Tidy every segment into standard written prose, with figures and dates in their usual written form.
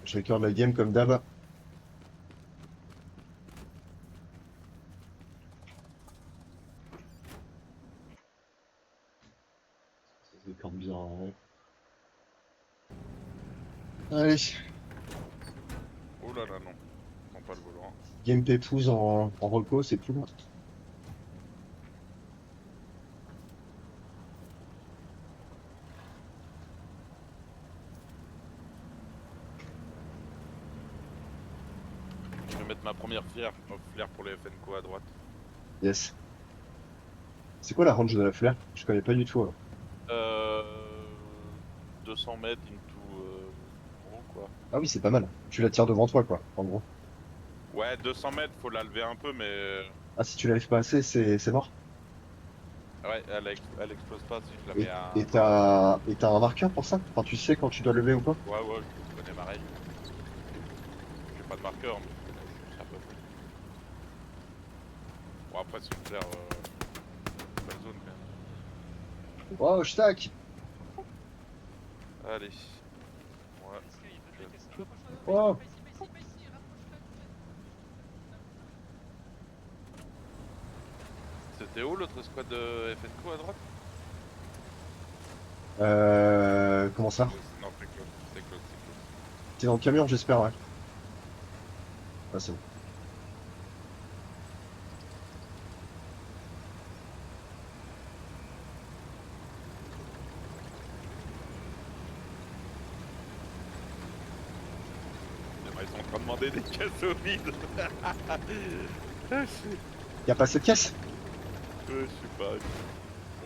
Je record la game comme d'hab. Ça se record bien. Ouais. Allez, Oh là là, non. Prends pas le volant. game pépouze en reco, c'est plus loin. Je vais mettre ma première flair pour les FNCO à droite. Yes. C'est quoi la range de la flare? Je connais pas du tout. Alors. Euh... 200 mètres into gros quoi. Ah oui, c'est pas mal. Tu la tires devant toi, quoi, en gros. Ouais, 200 mètres, faut la lever un peu, mais Ah, si tu l'avais pas assez, c'est mort. ouais, elle explose pas si je la mets Et à et un mètre. t'as un marqueur pour ça? Enfin, tu sais quand tu dois lever ou pas? Ouais, ouais, je connais ma règle. J'ai pas de marqueur, mais je sais à peu près. Bon, après, c'est une flair pas zone quand Oh, je tac! même. Allez. Ouais. Est-ce qu'il veut jeter ça? Rapproche-toi, Oh! pas ici, rapproche-toi de cette... C'était où l'autre squad de FNCO à droite? Comment ça? Non, c'est close, c'est close, c'est close. T'es dans le camion, j'espère, ouais. Ah, c'est bon. Ils sont en train de demander des caisses au vide. Y a pas assez de caisse? Je sais pas. Ouais,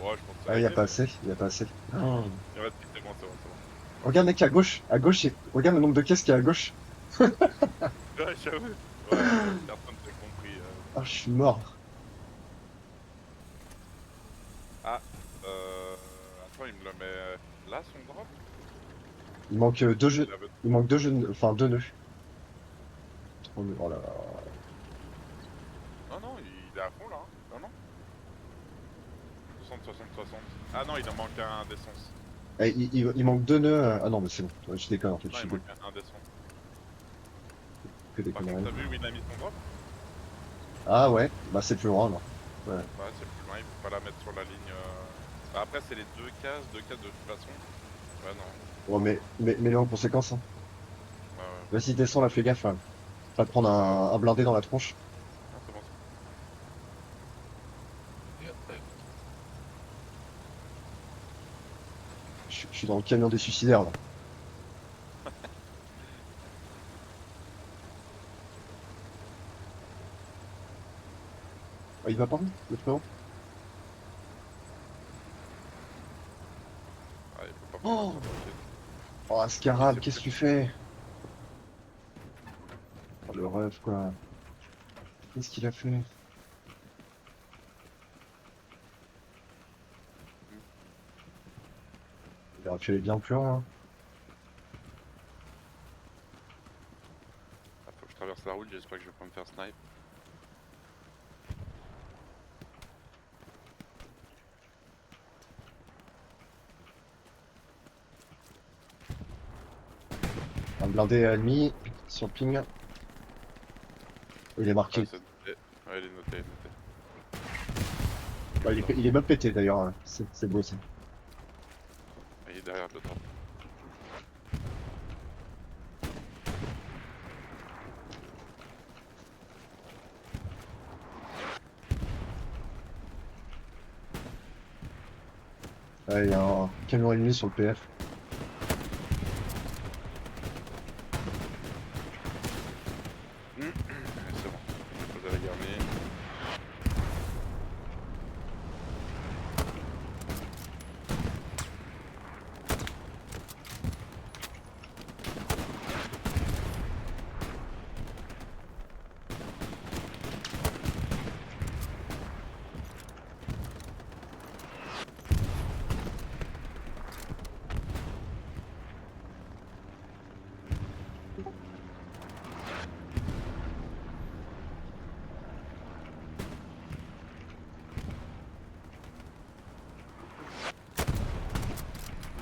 je pense que ça Ah, va y a gagner, pas mais... assez, y a pas assez. Oh. Ouais, c'est bon, c'est bon, c'est bon. Regarde, mec, à gauche, regarde le nombre de caisses qu'il y a à gauche. Ouais, j'avoue. Ouais, personne t'a compris. Ah, je suis mort. Ah, attends, il me le met là, son drop? Il manque deux jeux. Il avait... Il manque deux jeux, enfin deux nœuds. Trop nœuds. Oh là là. Non, non, il est à fond là. Hein. Non, non. 60, 60, 60. Ah non, il en manque un d'essence. Eh, il manque deux nœuds. Ah non, mais c'est bon. Ouais, je déconne en fait. Je Non, suis il manque un d'essence. que des Par contre, conneries. t'as vu où il a mis son drop? Ah ouais, bah c'est plus loin alors. Ouais. Ouais, c'est plus loin, il faut pas la mettre sur la ligne. Bah, après, c'est les deux cases de toute façon. Ouais, non. Bon, mais en conséquence. Hein. Ouais, ouais. Vas-y, descends là, fais gaffe. Hein. Va te prendre un blindé dans la tronche. Ah, c'est bon, c'est bon. Je suis dans le camion des suicidaires là. Ah, il va par où, le frérot? Ah, il faut pas prendre Oh, ça, t'inquiète. oh Scarab, C'est qu'est-ce que plus. tu fais? Oh, le rêve quoi. Qu'est-ce qu'il a fait? Il aurait pu aller bien plus loin. Hein. Ah, faut que je traverse la route, j'espère que je vais pas me faire snipe. Un blindé ennemi sur le ping. Il est Ouais, marqué. c'est noté. Ouais, il est noté, il est noté. Bah, il est mal pété d'ailleurs. Hein. C'est beau ça. Il est derrière le drop. Ouais, il y a un camion ennemi sur le PF. C'est bon, je vais poser la garnie.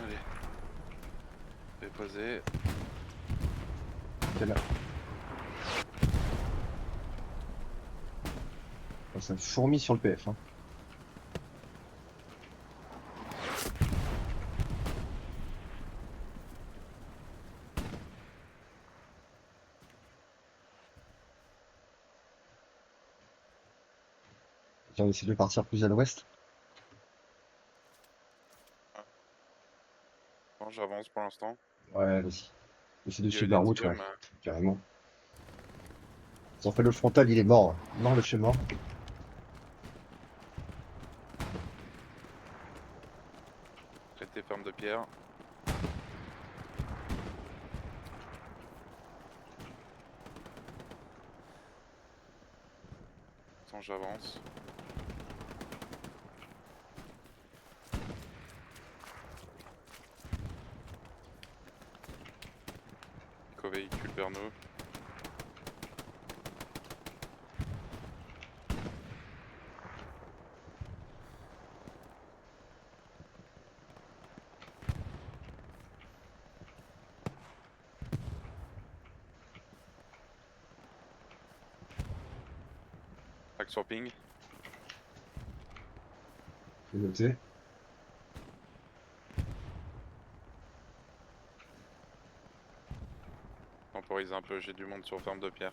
Allez. Déposer. T'es là. Oh, ça fourmille sur le PF. Hein. Tiens, on essaie de partir plus à l'ouest. Bon, j'avance pour l'instant. Ouais, vas-y. Essaie de Il y a suivre la les route, tirs, ouais, mais- carrément. En fait, le frontal, il est mort. Non, le chien est mort. Traité ferme de pierre. Attends, j'avance. Éco-véhicule vers nous. Action ping. C'est noté. Temporise un peu, j'ai du monde sur ferme de pierre.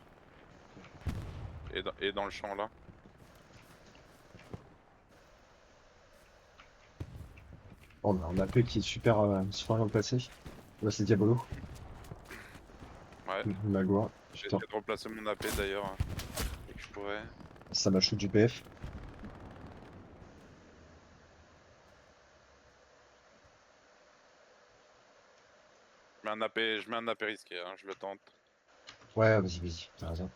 Et dans le champ là. Oh, on a un AP qui est super bien placé. Là, c'est Diabolo. Ouais. Magua. J'ai Putain, essayé de remplacer mon AP d'ailleurs. Hein, dès que je pourrais. ça m'a shoot du PF. Je mets un AP risqué, hein, je le tente. Ouais, vas-y, vas-y, t'as raison.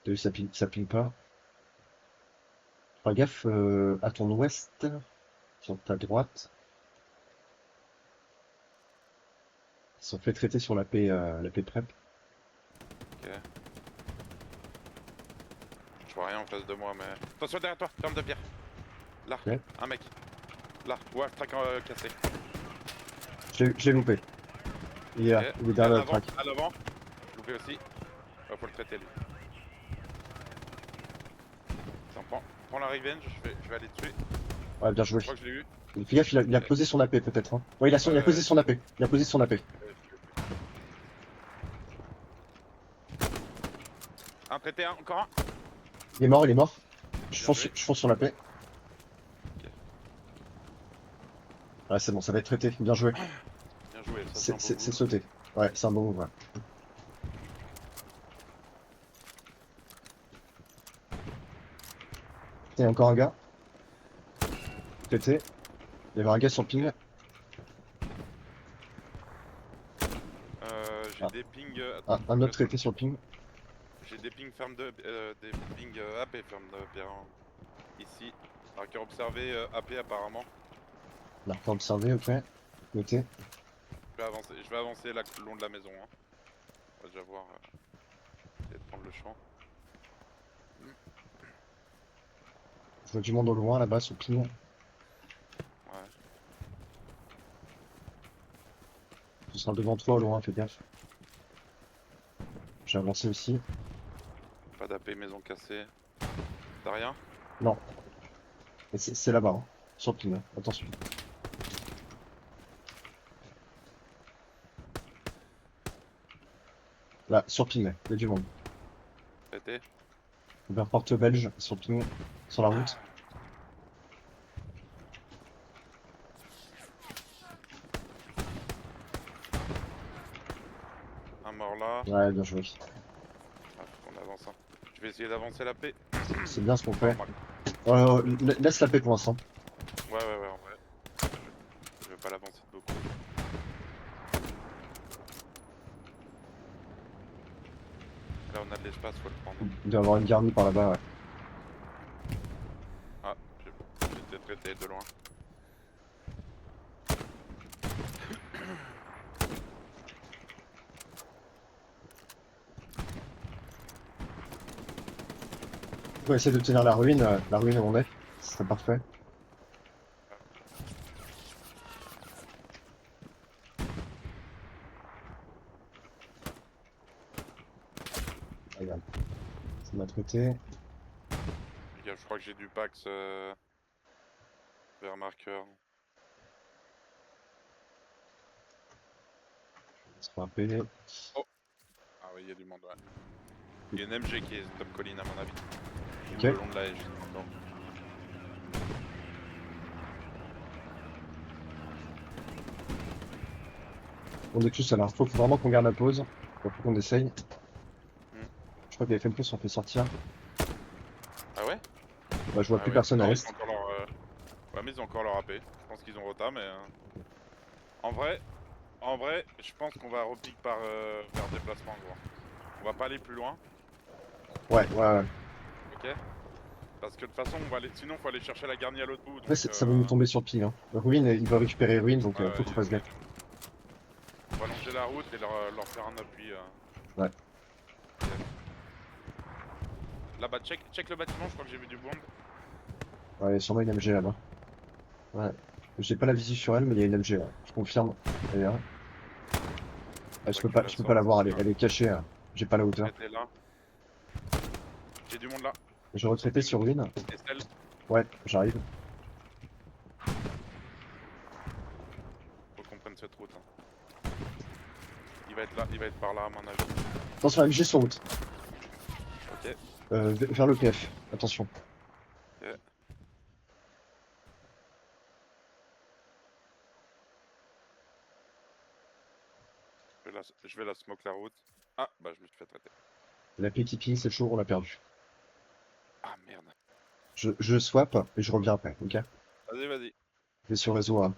T'as vu, ça ping pas. Fais gaffe à ton ouest, sur ta droite. Ils sont fait traiter sur la paix prep. Ok. Je vois rien en face de moi, mais. Attention derrière toi, ferme de pierre. Là, Ok. un mec. Là, ouais, track cassé. Je l'ai loupé. Il est là, Ok. il est derrière À le l'avant, track. à l'avant. Loupé aussi. Faut le traiter lui. Tiens, prends la Revenge, je vais aller dessus. Ouais, bien joué. Je crois que je l'ai eu. Fais gaffe, il a posé son AP peut-être. Hein. Ouais, il a posé son AP. Il a posé son AP. Un traité, un, encore un. Il est mort, il est mort. Bien joué. Je fonce sur l'AP. Ouais, c'est bon, ça va être traité. Bien joué. Bien joué, ça c'est un beau C'est move. sauté. Ouais, c'est un bon move. Ouais. Il y a encore un gars. Traité. Il y avait un gars sur le ping. J'ai Ah. des pings. Un autre traité sur le ping. J'ai des pings ferme de. Des pings AP ferme de pierre. Hein. Ici. Marqueur observé AP apparemment. On a pas observé, ok. Noté. Je vais avancer là, le long de la maison. Hein. On va déjà voir. Essayer de prendre le champ. Je vois du monde au loin là-bas sur le ping. Ouais. Ce sera devant toi au loin, fais gaffe. J'ai avancé aussi. Pas d'AP, maison cassée. T'as rien? Non. Et c'est là-bas, hein. Sur le ping. Attention. Là, sur le ping, il y a du monde. Traité? Vers porte belge, sur le ping, sur la route. Un mort là. Ouais, bien joué. Ah, faut qu'on avance. Hein. Je vais essayer d'avancer la paix. C'est bien ce qu'on fait. Ouais, Laisse la paix pour l'instant. ouais, en vrai. Je vais pas l'avancer de beaucoup. Là, on a de l'espace, faut le prendre. Il doit y avoir une garnie par là-bas, ouais. Ah, j'ai été traité de loin. On va essayer de tenir la ruine où on est. Ce serait parfait. Regarde. C'est de notre côté. Les gars, je crois que j'ai du Pax vers marqueur. On se fait appeler. Ah oui, il y a du monde, ouais. Il y a une MG qui est top colline à mon avis. Ok. Le long de la haie, juste maintenant. On est tous alors. Faut vraiment qu'on garde la pause. Faut qu'on essaye. Hmm. Je crois que les FMP sont fait sortir. Ah ouais? Bah, je vois Ah plus ouais. personne à Non, ils l'est. ont encore leur, ouais, mais ils ont encore leur AP. Je pense qu'ils ont rota, mais... En vrai, je pense qu'on va repique par vers déplacement, gros. On va pas aller plus loin, Ouais. ok? Parce que de toute façon, on va aller... sinon, faut aller chercher la garnie à l'autre bout. Après, Donc, ça va nous tomber sur le pied. Hein. Ruine, il va récupérer Ruine, donc ouais, faut qu'on fasse gaffe. on va longer la route et leur faire un appui. Ouais. Ok. Là-bas, check le bâtiment, je crois que j'ai vu du bombe. Ouais, il y a sûrement une MG là-bas. Ouais. J'ai pas la visu sur elle, mais il y a une MG là. Je confirme. D'ailleurs. Je peux pas la voir, elle est cachée. Là. J'ai pas la hauteur. Elle était là. J'ai du monde là. Je retraitais sur Ruine. Estelle. Ouais, j'arrive. Faut qu'on prenne cette route. Hein. Il va être là, il va être par là à mon avis. Attention, MG sur route. Ok. Vers le PF. Attention. Ok. Je vais la smoke la route. Ah, bah je me suis fait traiter. La PTP, c'est chaud, on l'a perdu. Ah merde. Je swap et je reviens après, ok? Vas-y, vas-y. Je vais sur réseau A.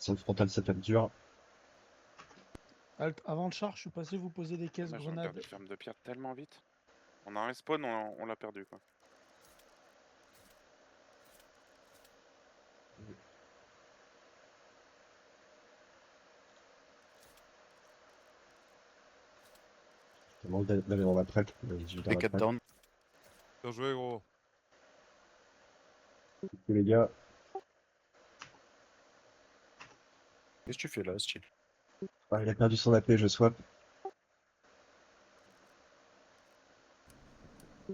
Zone frontale, ça tape dur. Alt, avant le char, je suis passé vous poser des caisses Là, j'ai grenades. perdu le ferme de pierre tellement vite. On a un respawn, on l'a perdu quoi. Je demande d'aller dans la prête. Je vais dans la P4 prête. down. Bien joué, gros. Les gars, Qu'est-ce que tu fais là, style? il a perdu son AP, je swap.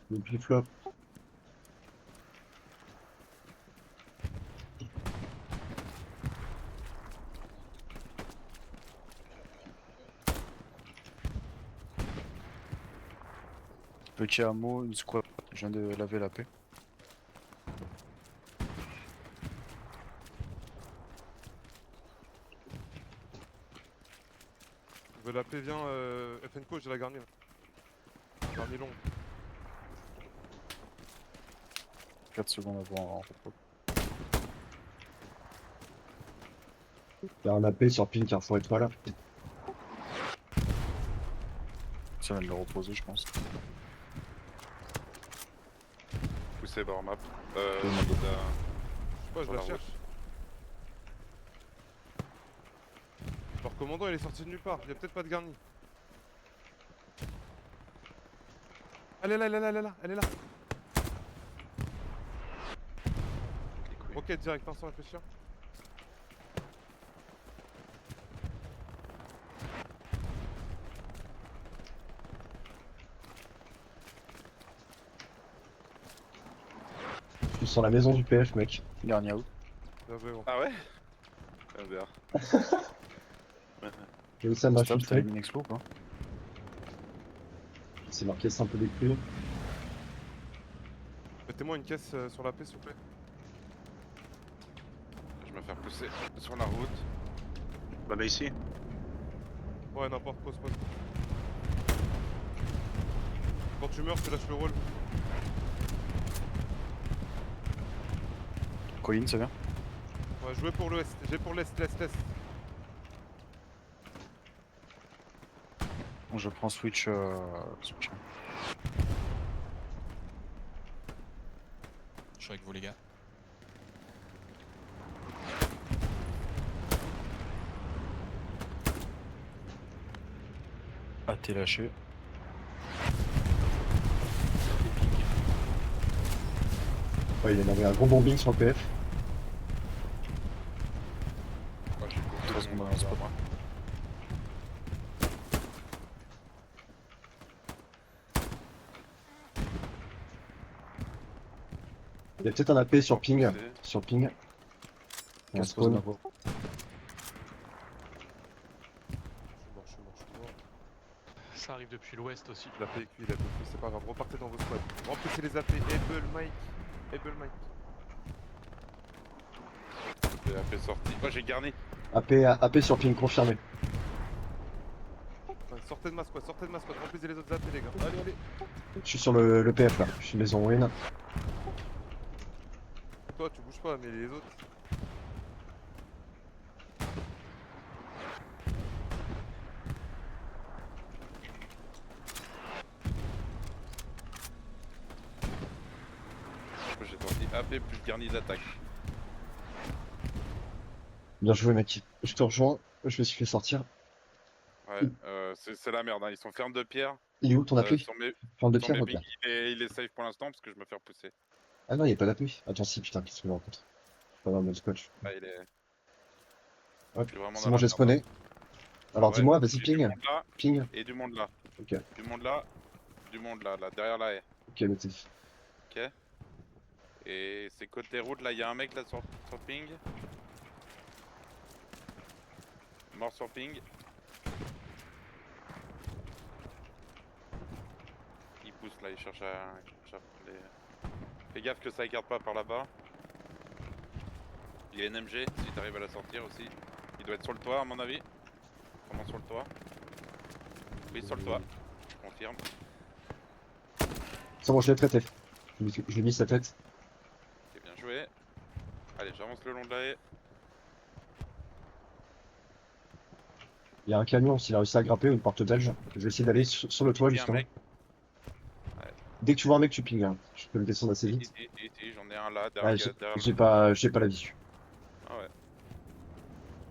Le plus flop. Petit hameau, une squad. Je viens de laver la paix. Je vais l'appeler, viens, FNCO, j'ai la garnie. Garnie long. 4 secondes avant en repos. Il y a un AP sur Pink Carrefour Étoile. Ça vient de le reposer, je pense. Poussé bord map. Demande. Je sais pas, je Sur la la cherche. Leur commandant, il est sorti de nulle part. Il y a peut-être pas de garni. Elle est là, elle est là, elle est là, elle est là. Ok, direct, sans réfléchir. Je suis sur la maison du PF, mec. Dernier out. Bien joué, gros. Ah ouais? Ah, bien. J'ai aussi à m'a Stop, t'as filtré. une expo ou pas? C'est marqué simple déclus. Mettez-moi une caisse sur la paix, s'il vous plaît. Je vais me faire pousser sur la route. Bah là ici. Ouais, n'importe quoi, spot. Quand tu meurs, tu lâches le rôle. Colline, ça vient. Ouais, jouez pour l'ouest. J'ai pour l'est, l'est. Bon, je prends switch. Switch. Je suis avec vous les gars. Ah, t'es lâché. Ouais, il y avait un gros bombing sur le PF. Ouais, j'ai coupé 3 mon secondes, bras, c'est pas moi. Il y a peut-être un AP sur ping. C'est- Sur ping. Un 15 spawn. d'abord. Je suis mort. Ça arrive depuis l'ouest aussi. La paix est cuit, c'est pas grave. Repartez dans vos squads. Remplissez les AP. Able Mike. Able Mike. J'ai la fait sortie. Moi j'ai garni. AP sur ping, confirmé. Ouais, sortez de ma squad, remplissez les autres AP les gars. Allez. Je suis sur le PF là. Je suis maison win. Toi tu bouges pas, mais les autres. Moi j'ai sorti AP plus garni d'attaque. Bien joué mec. Je te rejoins. Je me suis fait sortir. Ouais, c'est la merde, hein. Ils sont fermes de pierre. Il est où ton appui Sur mes, Forme de sur pierre, mes ok. pings, il est safe pour l'instant parce que je me fais repousser. Ah non, il n'y a pas d'appui. Attends, si, putain, qu'est-ce que je rencontre? Pas dans le scotch. Ah, il est. Hop, Je suis vraiment c'est dans bon, la j'ai merde, spawné. Alors Ouais, dis-moi, vas-y, j'ai du ping. monde là Ping. et du monde là. Ok, Du monde là, du monde là, derrière la haie. ok, noté. Ok. Et c'est côté route, là, il y a un mec là sur ping. Mort sur ping. Il pousse là, il cherche à prendre les... Fais gaffe que ça écarte pas par là-bas. Il y a une MG, si t'arrives à la sortir aussi. Il doit être sur le toit à mon avis. Comment sur le toit? Oui, sur le toit. Je confirme. C'est bon, je l'ai traité. Je lui ai mis sa tête. C'est bien joué. Allez, j'avance le long de la haie. Il y a un camion, s'il a réussi à grimper ou une porte belge. Je vais essayer d'aller sur le toit Il y a un justement. mec. Dès que tu vois un mec, tu pinges. Hein. Je peux le descendre assez vite. J'en ai un là, Ouais, derrière. j'ai pas la visu. Ah ouais.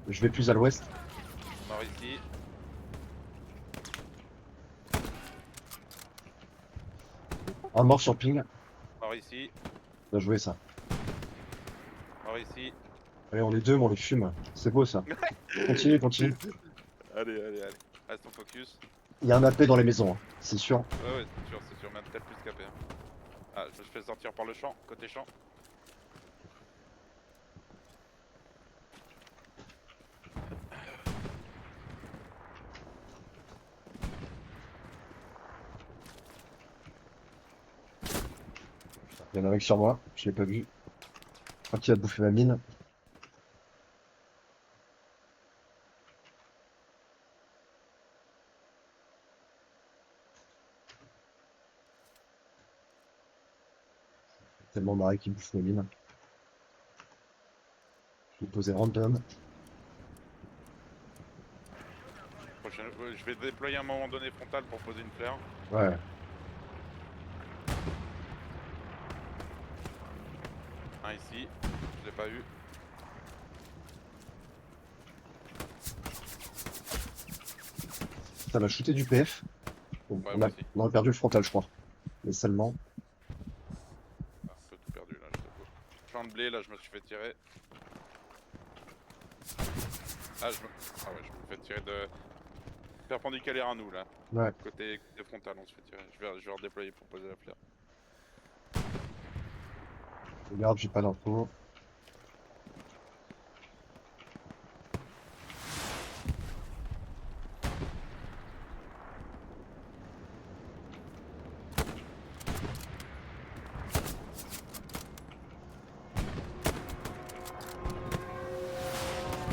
Je vais plus à l'ouest. Mort ici. Un mort sur ping. Mort ici. Bien joué ça. Mort ici. Allez, on est deux, mais on les fume. C'est beau ça. Continue. Allez. Reste en focus. Il y a un AP dans les maisons, hein. C'est sûr. Ouais, c'est sûr, même peut-être plus capé. Hein. Ah, je me fais sortir par le champ, côté champ. Il y en a un mec sur moi, je l'ai pas vu. Je crois qu'il a bouffé ma mine. Tellement marré qu'il bouffe mes mines. Je vais poser random. Ouais, je vais déployer à un moment donné frontal pour poser une flare. Ouais. Un ici, je l'ai pas eu. Ça m'a shooté du PF. Donc, Ouais, on, moi a, aussi. on a perdu le frontal, je crois. Mais seulement. Ah, un peu tout perdu là, je t'avoue. Champ de blé, là je me suis fait tirer. Ah, ah ouais, je me fais tirer de perpendiculaire à nous là. Ouais. Côté frontal, on se fait tirer. Je vais redéployer pour poser la flare. Regarde, j'ai pas d'infos.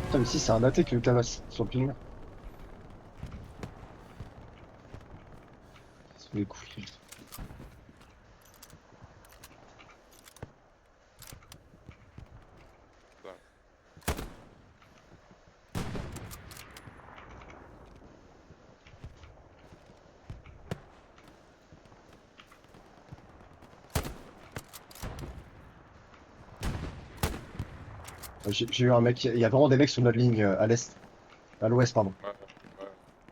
Putain, mais si, c'est un AT qui me tabasse sur le ping. C'est les couilles. J'ai eu un mec, il y a vraiment des mecs sur notre ligne à l'est. À l'ouest, pardon. Ouais, ouais.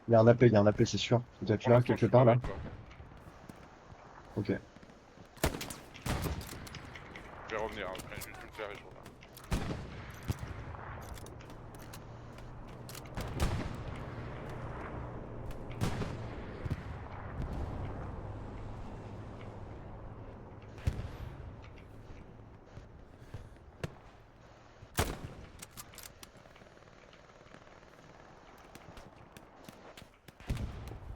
Il y a un AP, c'est sûr. Il doit être Pour là, l'instant, je quelque suis part, pas là. avec toi. Ok. Je vais revenir, hein. Je vais juste me faire les jours là.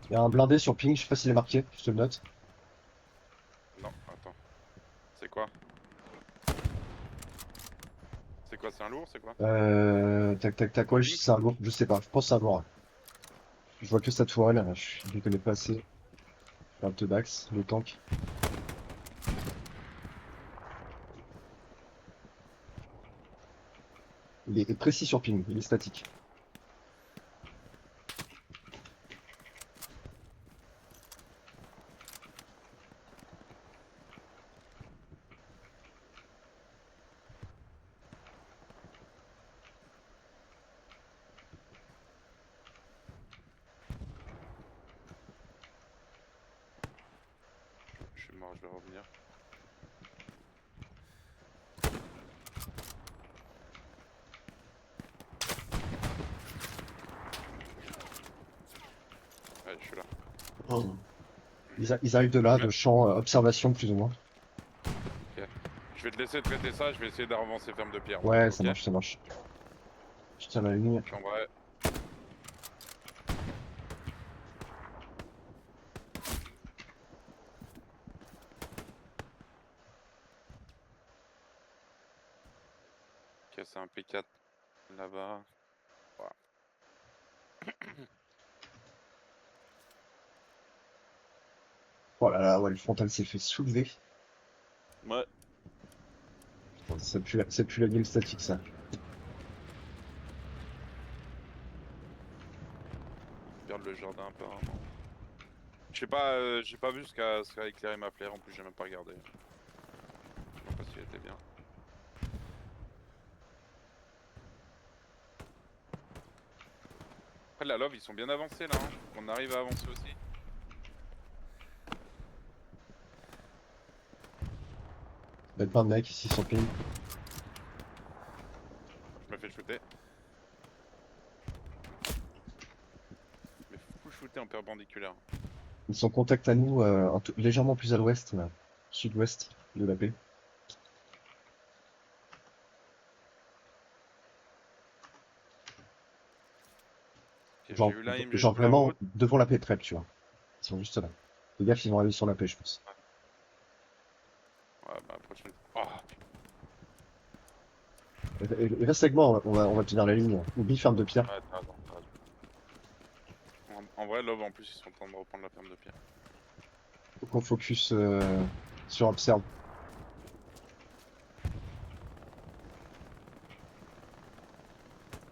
Il y a un blindé sur ping, je sais pas s'il est marqué, je te le note. Non, attends. C'est quoi? C'est quoi? C'est un lourd? C'est quoi? Tac tac tac, ouais, c'est un lourd, je sais pas, je pense que c'est un lourd. Je vois que sa tourelle, je ne connais pas assez. Un te bax, le tank. Il est précis sur ping, il est statique. Je suis mort, je vais revenir. Ouais, je suis là. Ils arrivent de là, de champ observation plus ou moins. Je vais te laisser traiter ça, je vais essayer d'avancer ferme de pierre. Ouais, ok ça marche, ça marche. Je tiens la ligne. En vrai. Ok, c'est un P4 là-bas. Oh là là, ouais, le frontal s'est fait soulever. Ouais. C'est plus la game statique, ça. Perdre le jardin apparemment. J'ai pas vu ce qu'a éclairé ma flare, en plus j'ai même pas regardé. Je sais pas si elle était bien. Après la love ils sont bien avancés là, hein. On arrive à avancer aussi. Il y a plein de mecs ici sur ping. Je me fais shooter. Mais full shooter en perpendiculaire. Ils sont contact à nous, légèrement plus à l'ouest, là. Sud-ouest de la paix. Ok, Genre, j'ai eu l'AMG genre sur la vraiment route. devant la paix près, tu vois. Ils sont juste là. Les gars, ils vont arriver sur la paix, je pense. Ouais bah prochaine. Oh, Et reste avec moi, on va tenir la ligne. Oublie ferme de pierre. ouais, t'as raison, t'as raison. En vrai love en plus ils sont en train de reprendre la ferme de pierre. Faut qu'on focus sur Observe.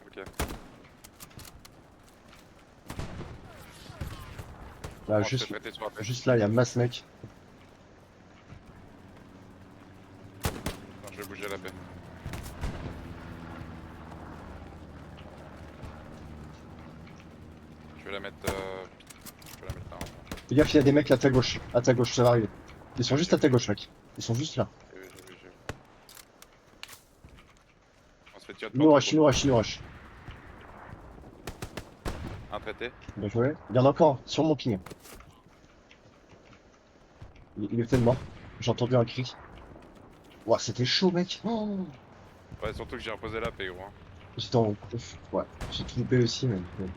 Ok. Là, On se fait traiter sur la paix. juste là, il y a masse mec. Attends, je vais bouger la paix. Je vais la mettre là. Fais gaffe, il y a des mecs à ta gauche. À ta gauche, ça va arriver. Ils sont juste à ta gauche, mec. Ils sont juste là. J'ai vu. On se fait tirer de Nous porte. rush. Un traité. Bien joué. Il y en a encore sur mon ping. Il est peut-être mort. J'ai entendu un cri. Ouah, c'était chaud, mec. Oh, Ouais, surtout que j'ai reposé la paix, gros. Hein. j'étais en... Ouais, j'ai tout loupé aussi, mais... Euh,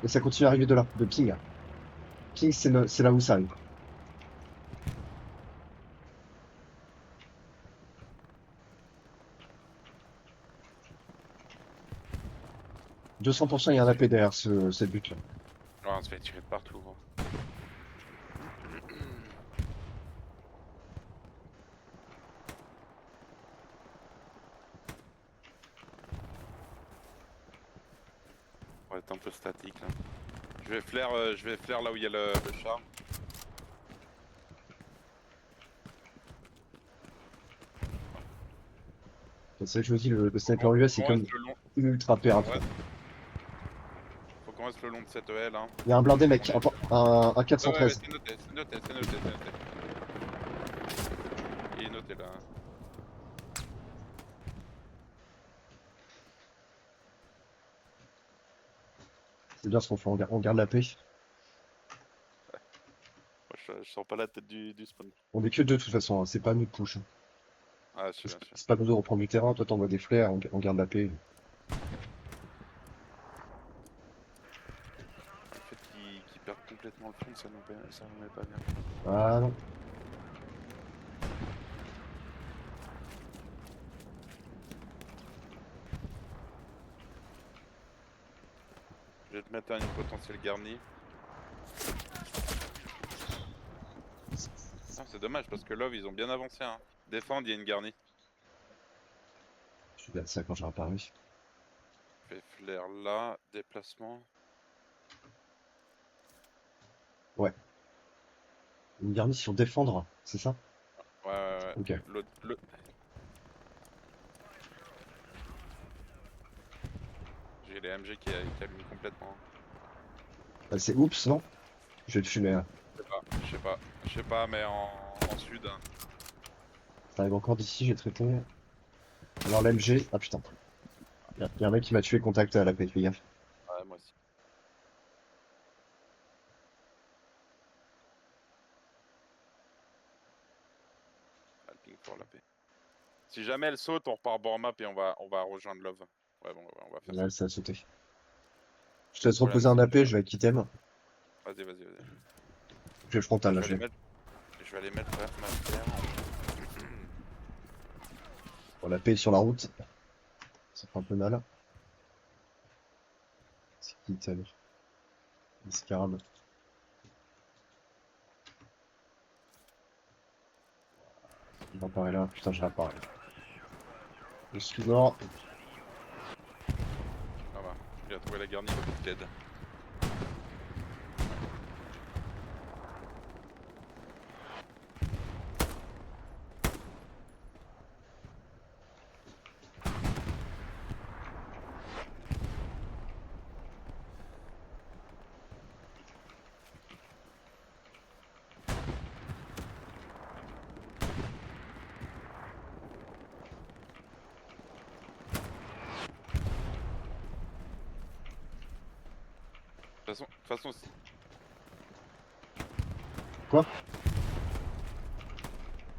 Et ça continue à arriver de là, de ping. Ping, c'est là où ça arrive. « 200%, il y a un AP derrière cette butte là. Ouais, on se fait tirer de partout, gros. être un peu statique là. Je vais flair là où il y a le char. C'est ça que je vous dis, le sniper US c'est On comme reste le long. ultra pérave. Ouais. Faut qu'on reste le long de cette EL hein. Il y a un blindé mec, un Ouais, ouais, 413. c'est noté. Il est noté là. C'est bien ce qu'on fait, on garde la paix. Moi, je sens pas la tête du spawn. On est que deux de toute façon, hein. C'est pas à nous de push. Ah, je suis bien sûr. C'est pas nous de reprendre du terrain, toi t'envoies des flares, on garde la paix. Le fait qu'ils perdent complètement le fond, ça nous met pas bien. Ah non. Je vais te mettre une potentielle garnie. Ah, c'est dommage parce que Love ils ont bien avancé hein. Défendre, il y a une garnie. Je regarde ça quand j'ai apparu. Je fais flair là, déplacement. Une garnie sur défendre, c'est ça? Ouais. Ok. Le... J'ai les MG qui allument complètement. Bah, c'est oups, non? Je vais te fumer là. Je sais pas, mais en sud. Hein. Ça arrive encore d'ici, j'ai traité. Alors l'MG, ah putain. Y a un mec qui m'a tué contact à la paix, fais gaffe. Ouais, moi aussi. Ah, le ping pour la paix. Si jamais elle saute, on repart bord map et on va rejoindre Love. Ouais, bon, on va faire Là, ça. ça a sauté. Je te laisse Voilà, reposer un c'est AP, bon. je vais avec item. Vas-y. Je vais frontal là, Je vais aller mettre ma flair. Bon, la paix est sur la route. Ça fait un peu mal. C'est qui item? Scarab. Il va apparaître là. Putain, j'ai apparu. Je suis mort. Ah bah, il a trouvé la garnie de Ted. De toute façon, si... Quoi?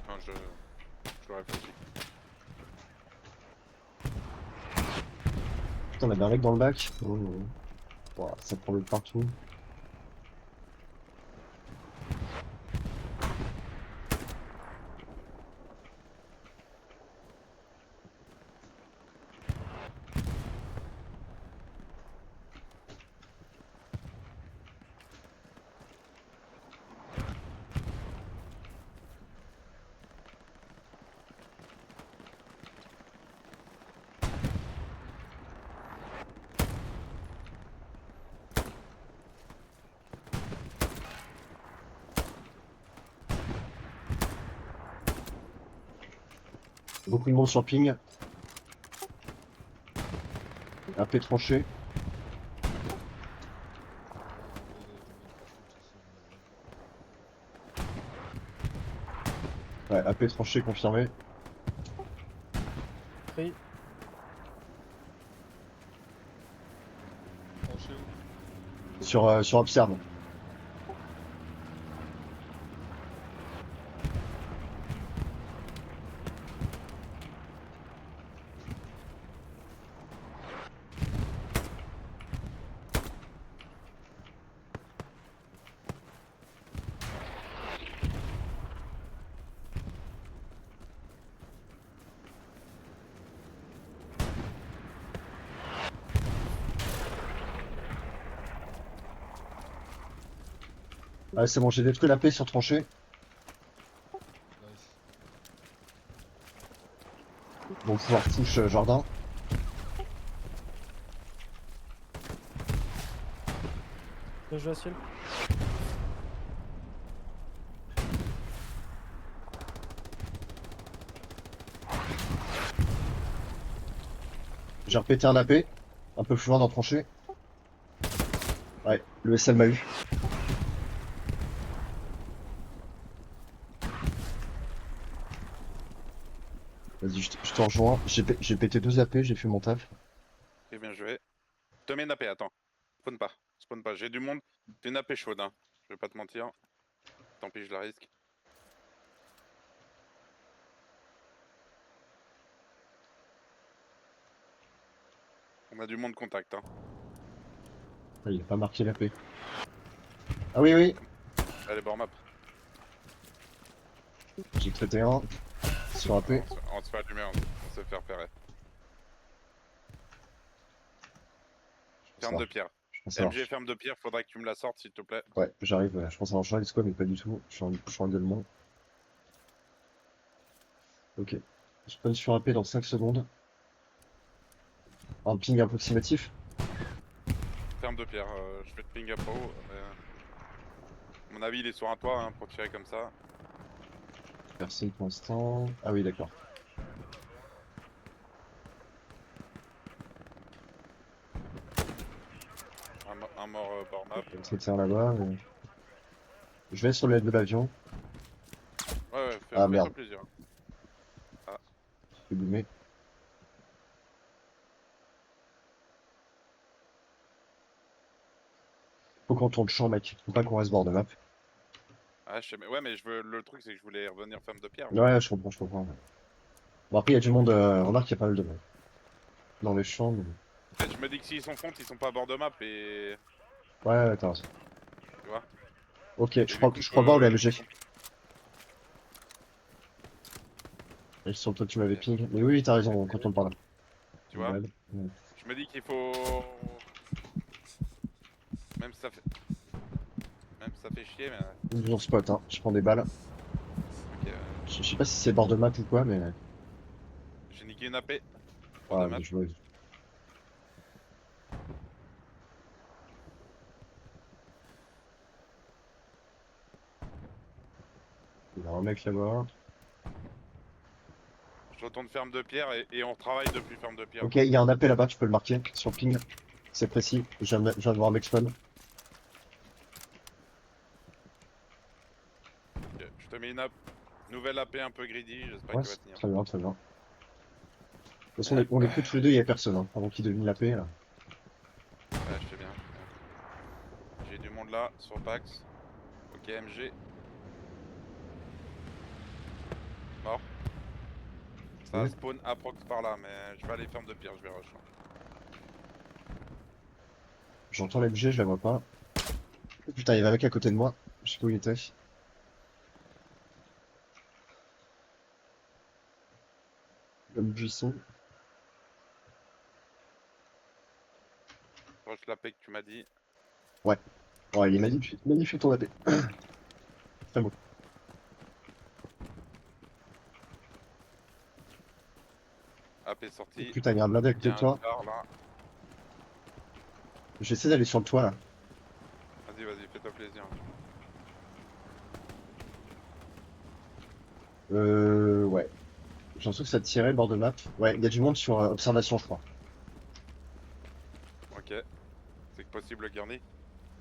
Enfin, je réfléchis. Putain, on avait un mec dans le bac. Oh. Ouah, ça prend le partout. Beaucoup de monde sur ping. AP tranché. Ouais, AP tranché confirmé. Oui. Sur Observe. Ouais, c'est bon, j'ai détruit la paix sur tranché. Bon, pouvoir touche Jardin. Bien joué à ciel. J'ai repété un AP, un peu plus loin dans le tranché. Ouais, le SL m'a eu. Vas-y, je te rejoins. J'ai pété 2 AP, j'ai fait mon taf. Très bien joué. Je te mets une AP, attends. Spawn pas. Spawn pas. J'ai du monde. C'est une AP chaude, hein. Je vais pas te mentir. Tant pis, je la risque. On a du monde contact, hein. Ah, il a pas marqué l'AP. Ah oui, oui, Allez, bord map. j'ai traité un sur AP. On se fait allumer, on se fait repérer. Ferme de pierre. Je pense que ça MG, marche. ferme de pierre, faudra que tu me la sortes, s'il te plaît. Ouais, j'arrive. Je pense avoir changé de squad, mais pas du tout. Je suis en gueulement. Ok. Je spawn sur AP dans 5 secondes. Un ping approximatif. Ferme de pierre, je fais le ping à pro. À mon avis, il est sur un toit hein, pour tirer comme ça. Personne pour l'instant. Ah oui, d'accord. Un mort bord map. Ça tient là-bas. Je vais sur l'aile de l'avion. Ouais, Ah, fais-toi merde. plaisir. Je vais boomer. Faut qu'on tourne champ, mec. Faut pas qu'on reste bord de map. Ah, je sais, mais ouais, mais le truc, c'est que je voulais revenir ferme de pierre. Ouais, je comprends, je comprends. Bon, après, il y a du monde. Remarque, il y a pas mal de monde. Dans les champs. Mais... En fait, je me dis que s'ils sont fontes, ils sont pas à bord de map et. Ouais, t'as raison. Tu vois. Ok, Et je du coup, crois voir le c'est MG. compliqué. Et sur toi, tu m'avais ping. Mais oui, t'as raison, quand on parle. Tu vois. Ouais. Je me dis qu'il faut. Même si ça fait. Même si ça fait chier, mais. Ils nous ont spot, hein. Je prends des balles. Ok, Je sais pas si c'est bord de map ou quoi, mais. j'ai niqué une AP. Bord Ah, de map. je vois. Il y a un mec là-bas. Je retourne ferme de pierre et on travaille depuis ferme de pierre. Ok, il y a un AP là-bas, tu peux le marquer sur ping. C'est précis. Je viens de voir un mec spawn. Ok, je te mets une nouvelle AP un peu greedy, j'espère Ouais, qu'il va tenir. très bien, très bien. De toute façon, on est que tous les deux, il y a personne, hein, avant qu'il devine l'AP là. Ouais, je sais bien. J'ai du monde là, sur Pax. Ok, MG. Mort. Ça Ouais. spawn approx par là, mais je vais aller ferme de pierre, je vais rush. J'entends l'MG, je la vois pas. Oh, putain, il y avait un mec à côté de moi. Je sais pas où il était. Comme buisson. Rush la paix que tu m'as dit. Ouais, il est magnifique, magnifique ton AP. Très beau. AP Oh, sorti. putain, il y a un blindé à Il y côté a de un toi. car là. J'essaie d'aller sur le toit là. Vas-y, fais-toi plaisir. Ouais. J'ai l'impression que ça tirait bord de map. Ouais, il y a du monde sur observation, je crois. Ok. C'est possible, Gurney.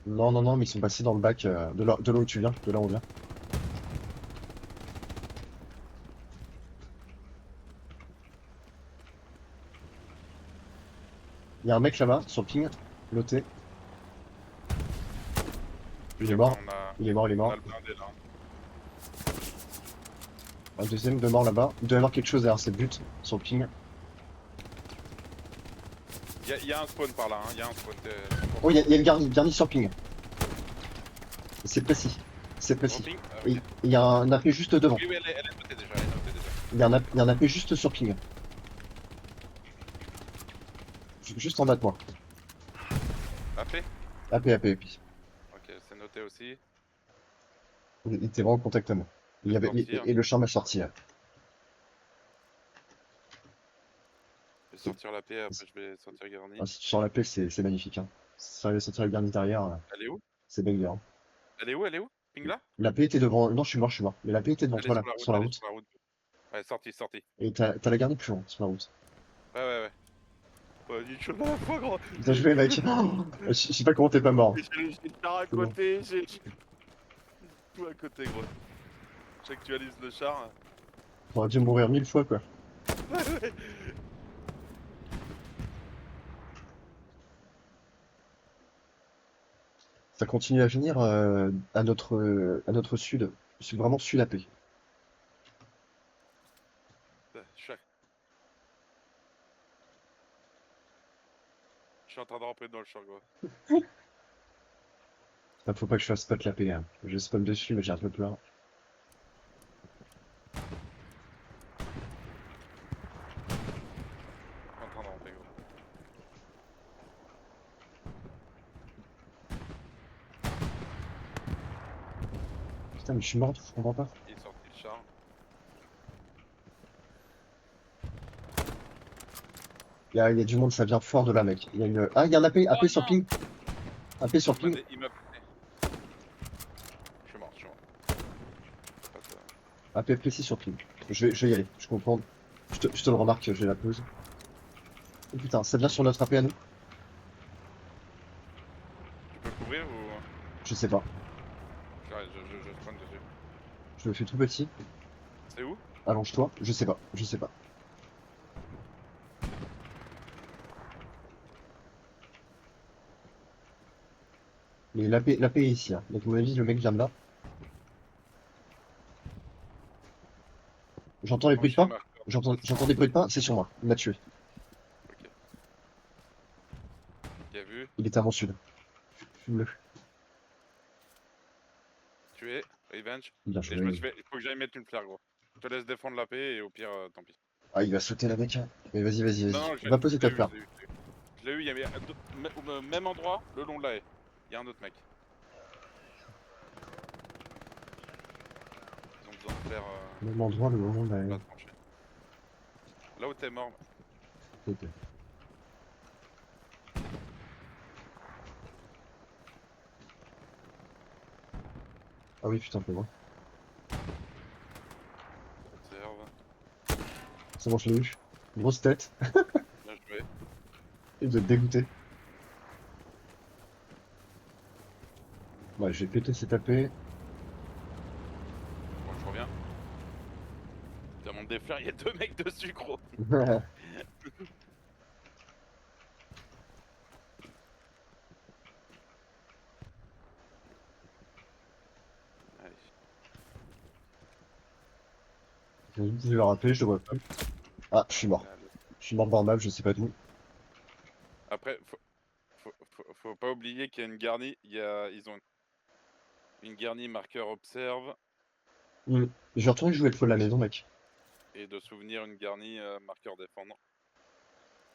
Non, non, non, mais ils sont passés dans le bac de là où tu viens, de là où on vient. Il y a un mec là-bas, sur le ping, loté. Il est mort, On a, il est mort, il est on a mort. le blindé là. Un deuxième de mort là-bas. Il doit y avoir quelque chose derrière cette butte, sur le ping. Il y a un spawn par là, hein. Il y a un spawn. Oh, il y a une garnie sur le ping. C'est précis, c'est précis. Dropping Et il y a un AP juste devant. Oui, elle est notée déjà, elle est notée déjà. Il y a un AP juste sur ping. Juste en bas de moi. AP AP. Ok, c'est noté aussi. Il était vraiment en contact à moi. Il y avait, Sortir. et le char m'a sorti là. Je vais sortir l'AP, après je vais sortir Gurney. Ah, si tu sors la paix, c'est magnifique. Hein. Si tu arrives à sortir le garni derrière, Elle est où? C'est banger. Hein. Elle est où? Elle est où? Ping là? La paix était devant. Non, je suis mort. Mais la paix était devant Elle est toi là, sur la route, sur la elle est route. sur la route. Ouais, sorti, sorti. Et t'as la garde plus loin, sur la route. Ouais, ouais, ouais. Ouais, j'ai une chose à la fois, gros. Bien joué, mec. Oh, je sais pas comment t'es pas mort. J'ai le char à C'est bon. côté, j'ai tout à côté, gros. J'actualise le char. T'aurais dû mourir 1000 fois, quoi. Ça continue à venir à notre sud. C'est vraiment sud AP. Je suis en train de rentrer dans le char, gros. Ah, faut pas que je fasse spot la paix. Hein. Je spawn dessus, mais j'ai un peu peur. Je suis en train de rentrer, gros. Putain, mais je suis mort, je comprends pas. Il est sorti le char. Il y a du monde, ça vient fort de là, mec. Il y a une... Ah, il y a un AP, AP Oh, sur non. ping. AP sur ping. Il m'a. Je suis mort, je suis mort. C'est pas ça. AP précis sur ping. Je vais y aller, je comprends. Je te le remarque, j'ai la pause. Oh putain, ça vient sur notre AP à nous? Tu peux couvrir ou. Je sais pas. Je spawn dessus. Je le fais tout petit. C'est où? Allonge-toi. Je sais pas, je sais pas. Mais l'AP est ici, hein. Donc, à mon avis, le mec vient de là. J'entends les bruits de pas. J'entends des bruits de pas, c'est sur moi. Il m'a tué. Ok. Il a vu, Il était à mon sud. Fume-le. tué, revenge. Bien Et joué. il faut que j'aille mettre une flare, gros. Je te laisse défendre la paix et au pire, tant pis. Ah, il va sauter la mec. Hein. Mais vas-y, vas-y, Non, vas-y. je Va poser je l'ai ta eu, fleur. je l'ai eu, je l'ai eu. Je l'ai eu, il y avait au même endroit, le long de la haie. Il y a un autre mec. Ils ont besoin de faire Même endroit, le moment de la tranchée. Là où t'es mort. Ok. Ah oui, putain, c'est moi. Observe. C'est bon, je l'ai eu. Grosse tête. Bien joué. Il doit être dégoûté. Ouais, j'ai pété ses tapés. Bon, je reviens. Ça monte des fleurs, il y a 2 mecs dessus, gros. Allez. Je vais le rappeler, je le vois plus. Ah, je suis mort. Je suis mort dans le map, je sais pas d'où. Après, faut pas oublier qu'il y a une garnie. Ils ont une garnie marqueur observe Je vais retourner jouer le feu de la maison, mec. et de souvenir une garnie marqueur défendre.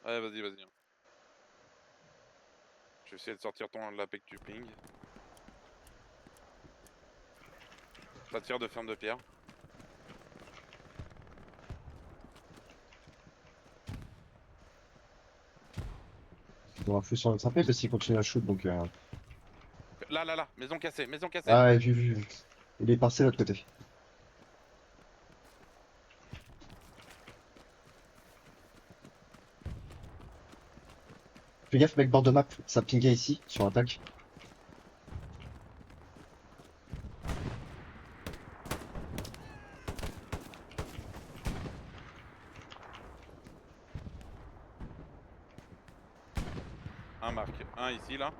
Ouais, vas-y, vas-y. Je vais essayer de sortir la paix que tu ping. Ça tire de ferme de pierre. On va foutre sur notre AP parce qu'il continue à shoot, donc... Là, maison cassée, maison cassée. Ah, ouais, vu. Il est passé de l'autre côté. Fais gaffe, mec, bord de map, ça pingait ici, sur attaque. Un marque, un ici là.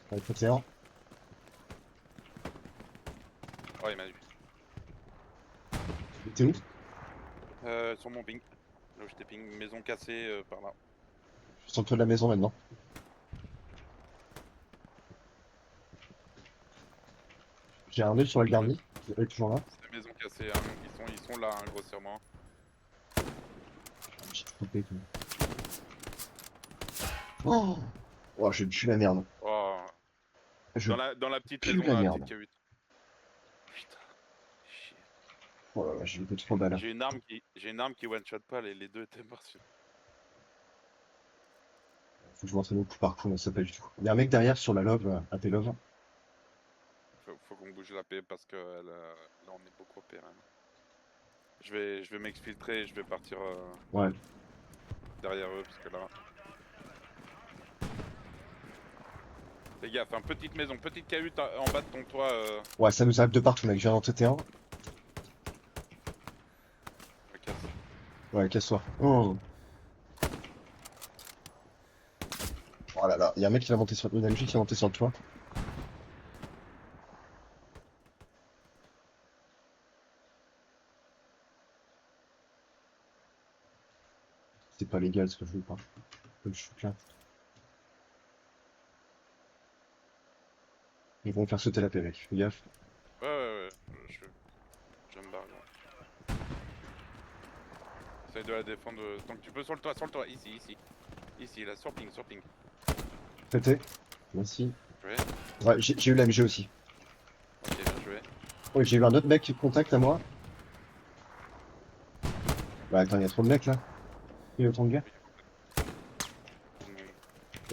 Avec le terrain. Oh, il m'a vu. T'es où? Sur mon ping. Là où j'étais ping, maison cassée par là. Je suis sur le toit de la maison maintenant. J'ai un œil sur la garnie, elle est toujours là. C'est maison cassée, hein. Ils sont là, hein, grossièrement. J'ai trompé tout. Oh, oh j'ai tué la merde. Oh. Je... Dans la petite pue maison, la dans la merde. petite cahute. Putain. Chier. Oh là là, j'ai été trop balade. J'ai une arme qui one shot pas, les deux étaient morts. Faut que je m'entraîne au coup par coup, mais ça pas du tout. Il y a un mec derrière sur la love, à tes love. Faut qu'on bouge la paix parce que là on est beaucoup repéré. Je vais m'exfiltrer et je vais partir Ouais. derrière eux parce que là. Fais gaffe, hein, petite maison, petite cahute en bas de ton toit. Ouais, ça nous arrive de partout, mec. Je viens d'en têter un. Me casse. Ouais, casse-toi. Oh. Oh là là, il y a un mec qui va monter sur une MJ qui va monter sur le toit. C'est pas légal ce que je veux pas. Je suis plein. Ils vont me faire sauter la paix, mec. Fais gaffe. Ouais, je me barre. Là. Essaye de la défendre tant que tu peux sur le toit, ici, là, sur ping. Pété. Merci. Joué. Ouais, j'ai eu la MG aussi. Ok, bien joué. Ouais, j'ai eu un autre mec qui contact à moi. Bah attends, il y a trop de mecs là. Il y a autant de gars.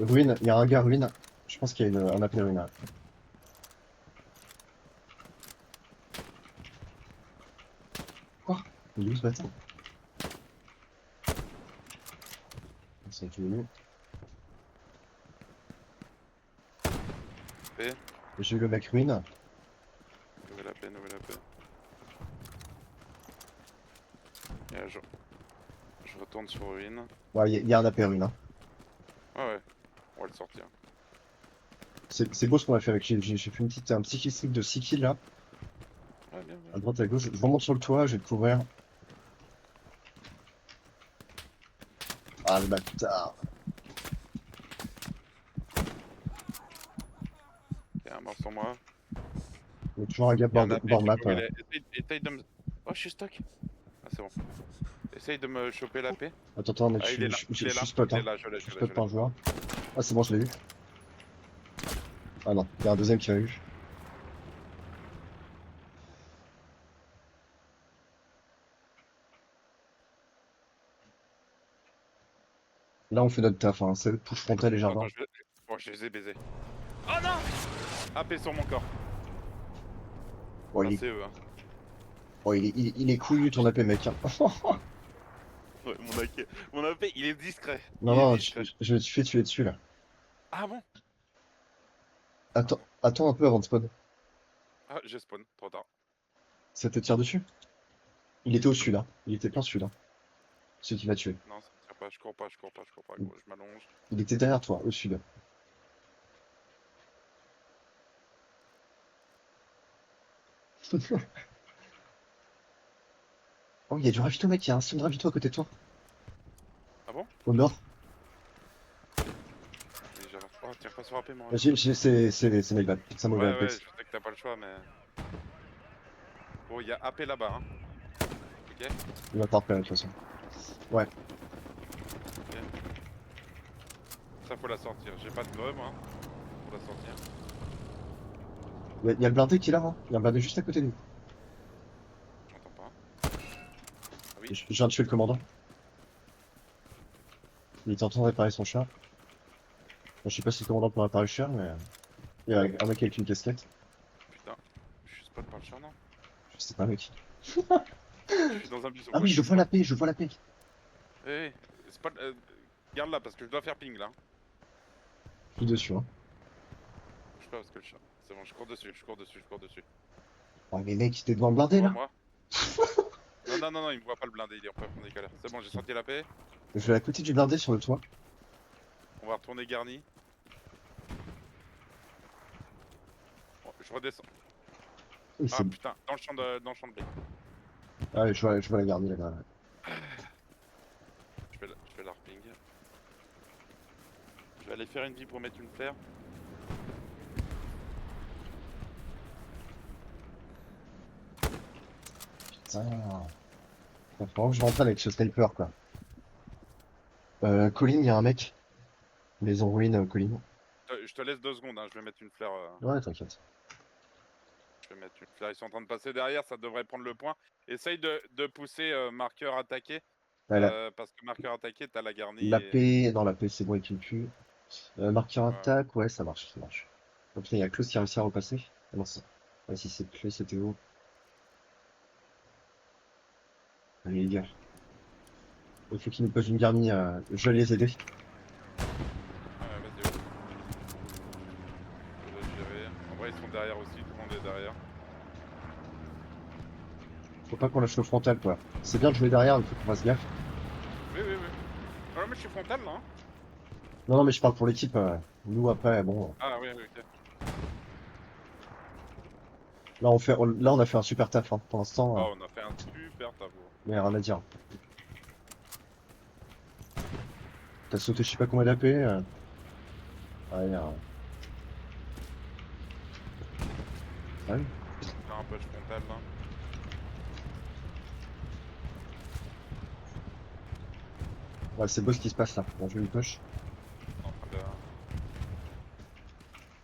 Ruine, il y a un gars ruine. Je pense qu'il y a un appel ruine là. Quoi? Il est où ce bâtard? C'est tout mignon. Paix. J'ai eu le mec ruine. Nouvelle AP. Et là, je retourne sur ruine. Ouais, il y a un appel ruine. Hein. Ouais, on va le sortir. C'est beau ce qu'on a fait avec. J'ai fait un petit kill streak de 6 kills là. Ouais, bien. À droite, à gauche. Je remonte sur le toit, je vais te couvrir. Ah le bâtard. Il y a un mort sur moi. Il y a toujours un gars Il y a un bord AP bord qui map. court, essaye de me. Oh, je suis stuck. Ah, c'est bon. Essaye de me choper la paix. Attends, mec, Ah, il est là, je il est là, suis spot. il est Hein. là, je l'ai. Je spot par joueur. Ah, c'est bon, je l'ai vu. Ah non, il y a un deuxième qui m'a eu. Là, on fait notre taf, hein. C'est le push frontal et jardin. Attends, oh, je les ai baisés. Oh non! AP sur mon corps. Oh, Ah, il est, c'est eux, hein. oh, il est couillu ton AP, mec. Hein. Ouais, mon AP, il est discret. Non, Il est non, discret. je me suis fait tuer dessus là. Ah bon? Attends un peu avant de spawn. Ah, j'ai spawn, trop tard. Ça te tire dessus? Il était au sud, là. Il était plein sud. Hein. Celui qui m'a tué. Non, ça me tire pas, je cours pas, gros, je m'allonge. Il était derrière toi, au sud. Oh, il y a du ravito, mec. Il y a un sim de ravito à côté de toi. Ah bon? Au nord. Et j'avance. Oh, tire pas sur AP, moi. C'est Mailbat. C'est un mauvais Ouais, je réflexe. sais que t'as pas le choix, mais. Bon, il y a AP là-bas, hein. Ok? Il va pas repérer de toute façon. Ouais. Ça, faut la sortir. J'ai pas de greu, moi. Faut la sortir. Il y a le blindé qui est là, hein. Il y a un blindé juste à côté de nous. J'entends pas. Ah oui. Je viens de tuer le commandant. Il était en train de réparer son chat. Je sais pas si le commandant peut réparer le chat, mais. Il y a un mec avec une casquette. Putain, je suis spot par le chat, non? Je sais pas, mec. Je suis dans un buisson. Ah oui, je vois la paix, je vois la paix. Eh, spot. Garde là, parce que je dois faire ping là. Je suis dessus, hein. Je sais pas parce que le chat. C'est bon, je cours dessus. Oh, mais mec, t'es devant le blindé là. Moi. Non, il me voit pas le blindé, il est en perpendiculaire. C'est bon, j'ai sorti la paix. Je vais à côté du blindé sur le toit. On va retourner garni. Bon, je redescends. Oui, Ah c'est- putain, dans le champ de blé. Ah ouais, je vois la garnie là-bas. Là. Je vais la reping. Je vais aller faire une vie pour mettre une flare. Putain. Faut vraiment que je rentre avec ce sniper quoi. Colline, il y a un mec. Maison ruine, Colline. Je te laisse 2 secondes, hein, je vais mettre une flare. Ouais, t'inquiète. Je vais mettre une flare. Ils sont en train de passer derrière, ça devrait prendre le point. Essaye de pousser marqueur attaqué. Ah, Parce que marqueur attaqué, t'as la garnie. la et- paix, non, la paix, c'est bon, il tue plus. Marqueur Ouais. attaque, ouais, ça marche, ça marche. Donc là, il y a Klaus qui a réussi à repasser. Ah non, ouais, si c'est clé, c'était où? Allez, les gars. Il faut qu'ils nous posent une garnie, je vais les aider. Ouais, vas-y, ouais. Je vais gérer. En vrai, ils sont derrière aussi, tout le monde est derrière. Faut pas qu'on lâche le frontal, quoi. C'est bien de jouer derrière, il faut qu'on fasse gaffe. Oui, oui, oui. Ah, mais je suis frontal là. Hein. Non, non, mais je parle pour l'équipe. Nous, après, bon. Ah, oui, oui, ok. Là, là, on a fait un super taf, hein. Pour l'instant, Ah, on a fait un super tableau. mais rien à dire. T'as sauté je sais pas combien d'AP. Ouais, ouais. Faire un push frontal là. Ouais, c'est beau ce qui se passe là. Bon, je vais une push. En train de...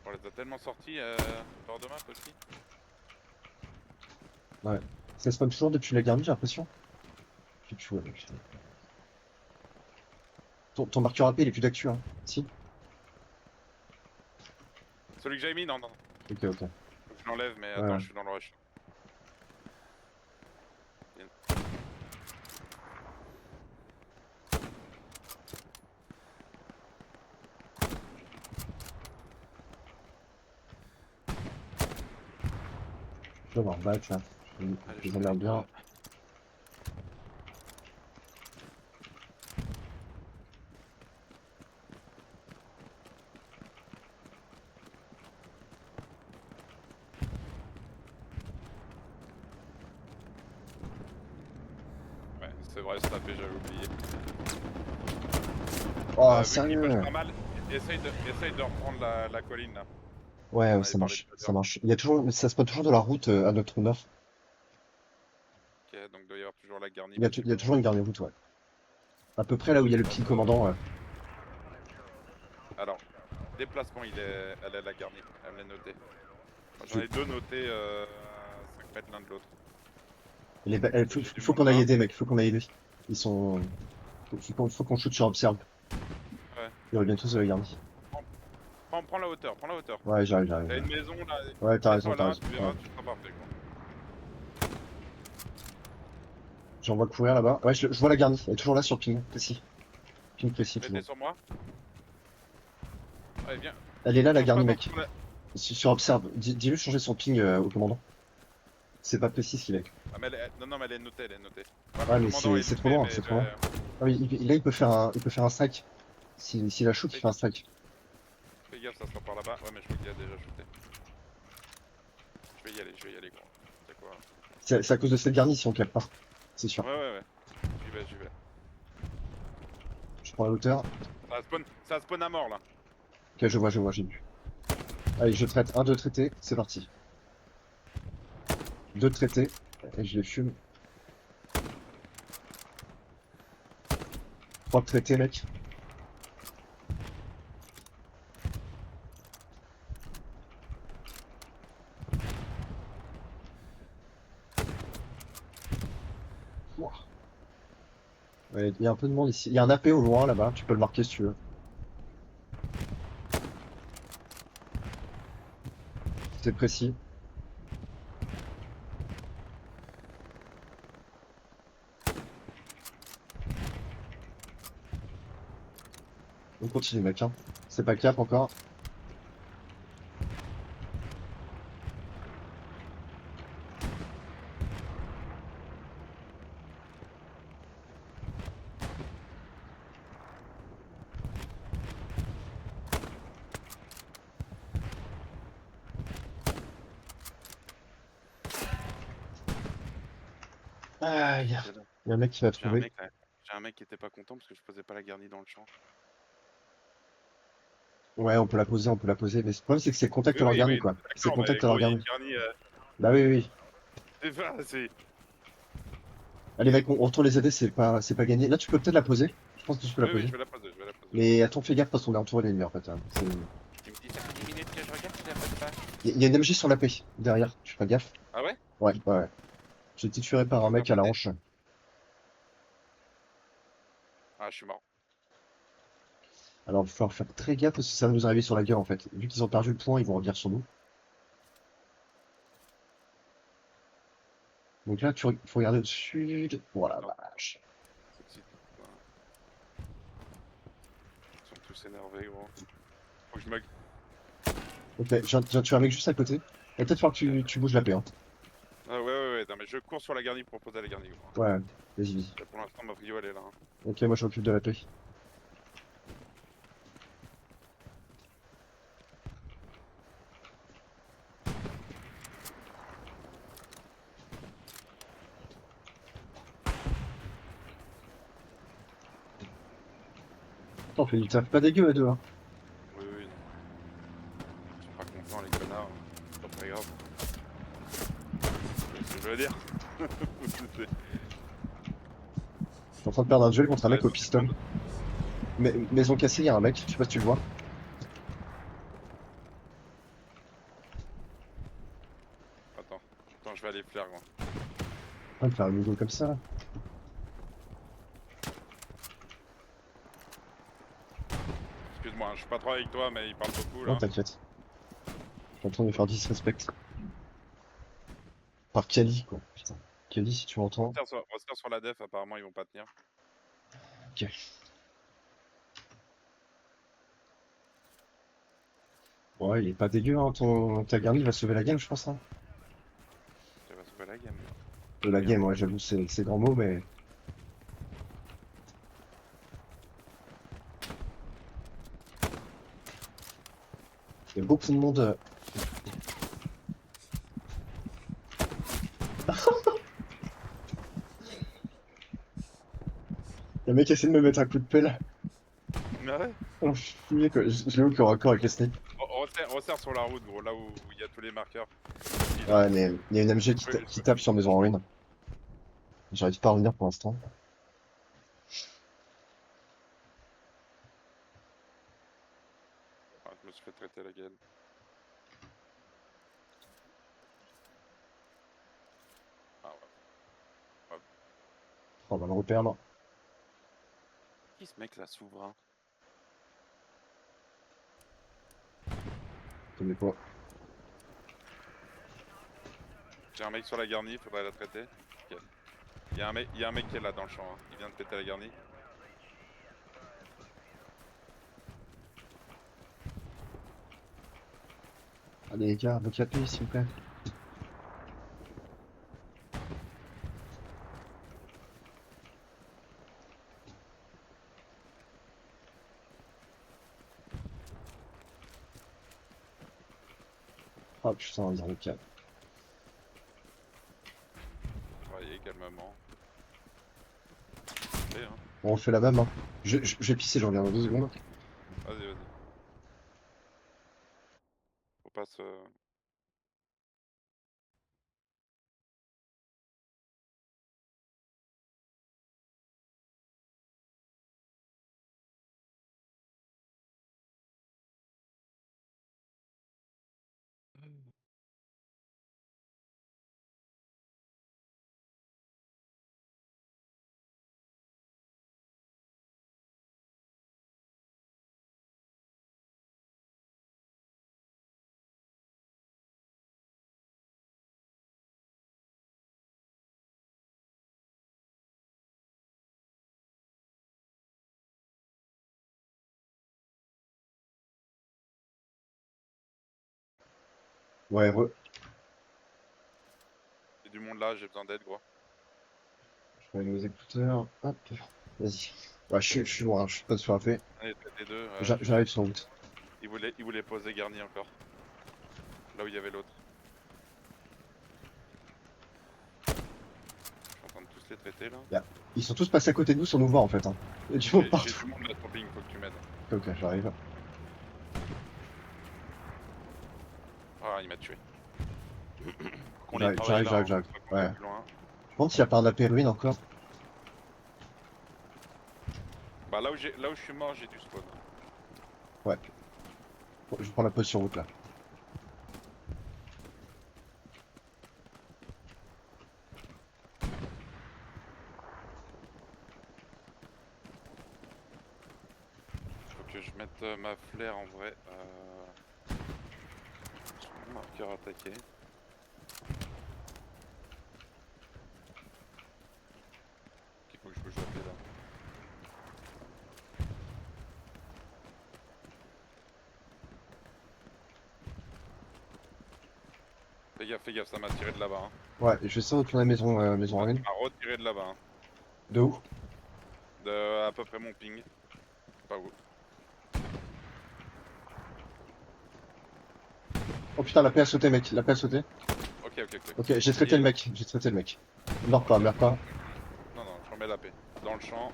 On les a tellement sortis hors de map aussi. Ça spawn toujours depuis la garnie, j'ai l'impression. Je sais plus où, mec. Ton marqueur AP, il est plus d'actu, hein. Si? Celui que j'avais mis, non, non. Ok, ok. Faut que je l'enlève, mais Ouais. attends, je suis dans le rush. Je vais avoir back là. Ils ont l'air bien. Ouais, c'est vrai, ça fait, j'avais oublié. Oh, Vu qu'il sérieux? push pas mal, essaye de reprendre la colline là. Ouais, On ça avait parlé marche, tout à ça l'heure. marche. Il y a toujours, ça spawn toujours de la route à notre trou neuf. Ok, donc il doit y avoir toujours la garnie. Il y a visiblement. toujours une garnie route, ouais. À peu près là où il y a le petit commandant, ouais. Alors, déplacement, elle est la garnie, elle me l'a noté. Moi, j'en ai deux notés à 5 mètres l'un de l'autre. Faut qu'on aille aider, mec, faut qu'on aille aider. Ils sont. Faut qu'on shoot sur Observe. Ouais. Ils reviennent tous de la garnie. Prends la hauteur, prends la hauteur. Ouais, j'arrive. T'as une maison là. Ouais, t'as raison, Mets-toi t'as là, raison. tu verras, Ouais. tu seras parfait quoi. J'en vois courir là-bas. Ouais, je vois la garnie. Elle est toujours là sur ping, précis. Ping précis, toujours. Mettez sur moi. Allez, viens. Elle est là, la Change garnie, pas mec. dans la- Sur Observe. Dis-lui de changer son ping au commandant. C'est pas précis ce qu'il est. Ah, mais non, mais elle est notée, elle est notée. Ouais, le mais commandant est c'est trop noté, loin, mais c'est trop loin. Ah oui, là, il peut faire un strike. S'il a shoot, il fait un strike. Fais gaffe, ça sera par là-bas. Ouais, mais je crois qu'il a déjà shooté. Je vais y aller gros. C'est quoi? C'est à cause de cette garnie si on capte pas. C'est sûr. Ouais. J'y vais. Je prends la hauteur. Ça spawn à mort là. Ok, je vois, j'ai vu. Allez, je traite. 1, 2 traités, c'est parti. 2 traités, et je les fume. 3 traités, mec. Ouah. Ouais, il y a un peu de monde ici. Il y a un AP au loin là-bas, tu peux le marquer si tu veux. C'est précis. On continue, mec. Hein. C'est pas cap encore. Aïe. Il y a un mec qui va trouver. J'ai un mec qui était pas content parce que je posais pas la garnie dans le champ. Ouais, on peut la poser, mais le problème c'est que c'est contact Oui, à leur oui, garni oui, quoi. C'est d'accord, contact mais à leur gros, il y a garni. une garnie. Bah oui. C'est. Allez mec, on retourne les aider, c'est pas gagné. Là tu peux peut-être la poser. Je pense que tu peux la Oui, poser. je vais la poser. Mais attends, fais gaffe parce qu'on est entouré d'ennemis en fait. Hein. Tu me dis ça fait 10 minutes que je regarde, tu la poses pas. Il y a une MG sur la paix, derrière, tu fais gaffe. Ah ouais? Ouais. J'ai été tué par un mec à la hanche. Ah, je suis mort. Alors, il va falloir faire très gaffe parce que ça va nous arriver sur la gueule en fait. Vu qu'ils ont perdu le point, ils vont revenir sur nous. Donc là, faut regarder au sud. Voilà, vache. C'est que si- Ils sont tous énervés, gros. Faut que je me... Ok, j'ai tué un mec juste à côté. Il va peut-être falloir que tu bouges la paix. Hein. Ah ouais, non mais je cours sur la garnie pour poser la garnie, gros. Ouais, vas-y, vas-y. Là, pour l'instant, ma prio, elle est là. Hein. Ok, moi je m'occupe de la paix. Attends, on fait du taf pas dégueu à deux. Hein. Oui, non. Ils sont pas contents, les connards. C'est pas très grave. C'est ce que je veux dire. Je suis en train de perdre un duel contre un mec au piston. Maison cassée, il y a un mec, je sais pas si tu le vois. Attends, je vais aller flair, gros. Ah, il fait un logo comme ça. Là. Excuse-moi, hein, je suis pas trop avec toi, mais il parle beaucoup là. Non, t'inquiète. Je suis en train de me faire disrespect. Par Kali, quoi. Putain. Kali, si tu m'entends. On se tire sur la def, apparemment ils vont pas tenir. Ok. Ouais, il est pas dégueu, hein. Ta garnie va sauver la game, je pense. Hein. Ça va sauver la game. De la game, ouais, j'avoue, c'est grand mot, mais. Il y a beaucoup de monde. Le mec essaie de me mettre un coup de pelle. Mais ouais. Oh, fumier, quoi. Je l'ai au corps à corps avec les snipes. On resserre sur la route, gros, là où il y a tous les marqueurs. Ouais, mais il y a une MG qui tape sur maison en ruine. J'arrive pas à revenir pour l'instant. Ah, je me suis fait traiter la gueule. Ah ouais. Oh, on va le reperdre. Qui ce mec là, souverain? Je connais pas. J'ai un mec sur la garnie, faudrait la traiter. Ok. Il y a un mec qui est là dans le champ, hein. Il vient de péter la garnie. Allez les gars, votre paix s'il vous plaît. Oh putain, 0-4. Travaillez calmement. Et, hein. Bon, on fait la même, hein. Je vais pisser, j'en reviens dans 2 secondes. Vas-y. Faut pas se... Ouais, Il y a du monde là, j'ai besoin d'aide, gros. je mets mes écouteurs. Hop. Vas-y. Ouais, je suis loin, je suis pas sur la paix. Allez, traitez deux. J'arrive sur route. Il voulait poser garni encore. Là où il y avait l'autre. Je suis en train de tous les traiter là. Ils sont tous passés à côté de nous sans nous voir en fait. Hein. Il y a du J'ai monde j'ai partout. du monde là sur ping, faut que tu m'aides. Ok, j'arrive. Ah, il m'a tué. Qu'on J'arrive, travaille là, j'arrive. faut qu'on Ouais. aille plus loin. Je pense qu'il y a pas de la péruine encore. Bah là où je suis mort, j'ai du spawn. Ouais. Bon, je prends la pause sur route là. Faut que je mette ma flair en vrai. Marqueur attaqué. Il faut que je bouge la paix là. Fais gaffe, ça m'a tiré de là-bas. Hein. Ouais, je vais essayer de retourner maison, maison Ça ruine. m'a retiré de là-bas. Hein. De où? De à peu près mon ping. Pas où. Oh putain, la paix a sauté, mec, la paix a sauté. Ok. Ok, j'ai traité le mec, Meurs pas, meurs pas. Non, je remets la paix. Dans le champ.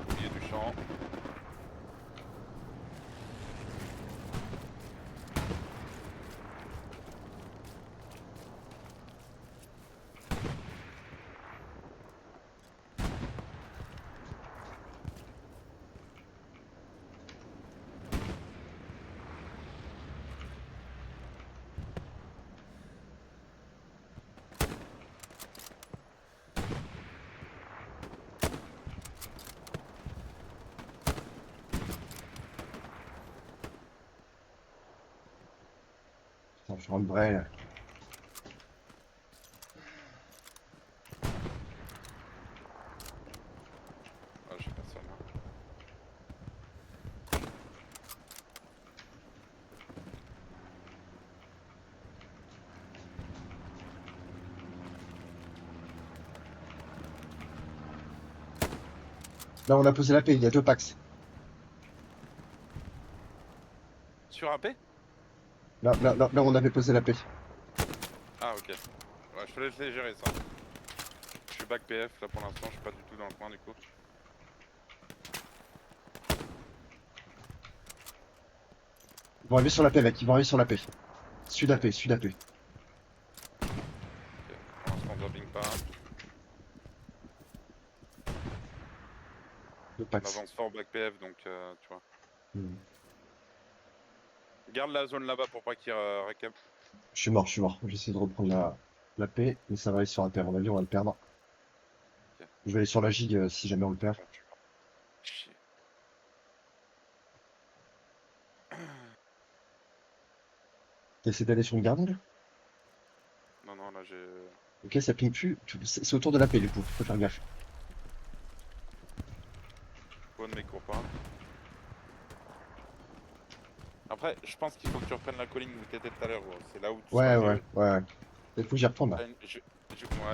Au milieu du champ. Putain, je rentre vrai là. Ah, j'ai personne. Hein. Là, on a posé la paix, il y a 2 packs. Sur AP? Là, on avait posé la paix. Ah, ok. Ouais, je te laisse les gérer ça. Je suis back PF là pour l'instant, je suis pas du tout dans le coin du coup. Ils vont arriver sur la paix, mec, ils vont arriver sur la paix. Sud AP. Ok. Pour l'instant, on dropping pas. 2 On packs. avance fort back PF donc tu vois. Hmm. Garde la zone là-bas pour pas qu'il récap. Je suis mort. J'essaie de reprendre la paix, mais ça va aller sur la terre. On va dire, on va le perdre. Ok. Je vais aller sur la gigue si jamais on le perd. Bon, je suis mort. Chier. T'essaies d'aller sur une garde là? Non, là j'ai. Ok, ça ping plus. C'est autour de la paix du coup, faut faire gaffe. Bonne mais cours pas. Après, je pense qu'il faut que tu reprennes la colline où t'étais tout à l'heure, gros. C'est là où tu Ouais. seras mieux. Il faut que j'y retourne là. Ouais,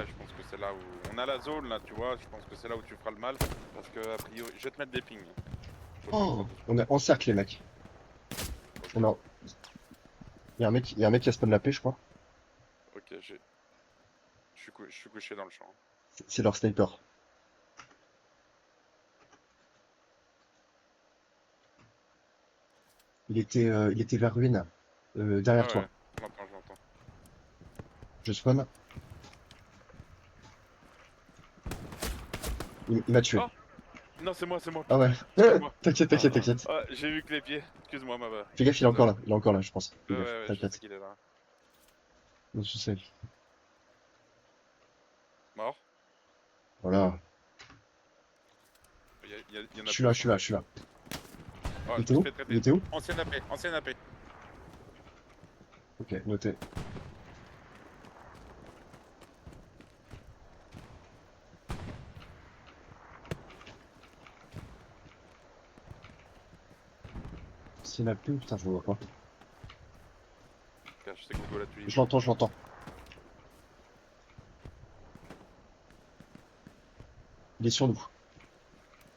je pense que c'est là où. On a la zone là, tu vois. Je pense que c'est là où tu feras le mal. Parce que, a priori, je vais te mettre des pings. Faut Oh, que on est encerclé, mec. On a... Il y a un mec qui a spawn la paix, je crois. Ok, je suis couché dans le champ. C'est leur sniper. Il était vers ruine. Derrière toi. Ouais, je l'entends. Je spawn. Il m'a tué. Oh non, c'est moi. Ah ouais. Excuse-moi. T'inquiète. Ah, j'ai vu que les pieds. Excuse-moi, ma bad. Fais gaffe, il est encore là, je pense. Fais gaffe, Ouais, je sais t'inquiète. qu'il est là. Non, je sais. Mort. Voilà. Il y en a Je suis là. Oh, Il je était me où suis fait traiter. Il était où Ancienne AP. Ok, noté. C'est la pub, putain, je le vois pas. Je sais qu'on doit la tuer. Je l'entends. Il est sur nous.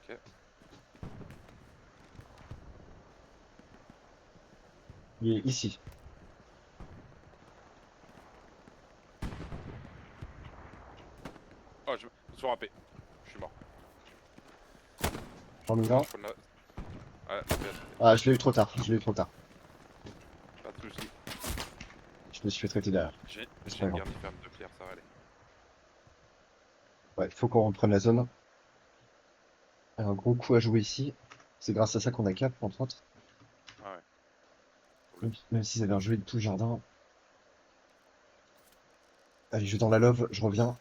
Ok. Il est ici. Oh, je me suis râpé. Je suis mort. J'en ai un. Faut la- Ouais, peut-être. Ah, je l'ai eu trop tard. Pas de soucis. Je me suis fait traiter derrière. J'ai C'est pas une grave. garniferme de pierre, ça va aller. Ouais, faut qu'on reprenne la zone. Un gros coup à jouer ici. C'est grâce à ça qu'on a cap, entre autres. Ah ouais. Même s'ils avaient un jeu de tout le jardin. Allez, je vais dans la love, je reviens.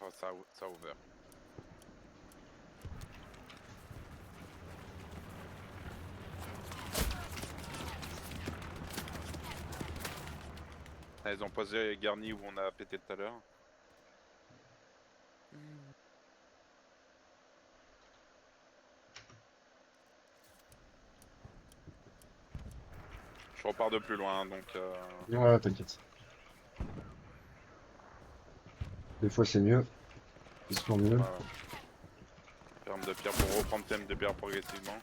Oh, ça a ouvert. Ah, ils ont posé garni où on a pété tout à l'heure. Je repars de plus loin, donc Ouais, t'inquiète. Des fois c'est mieux. C'est souvent mieux. voilà. Ferme de pierre pour reprendre thème de pierre progressivement.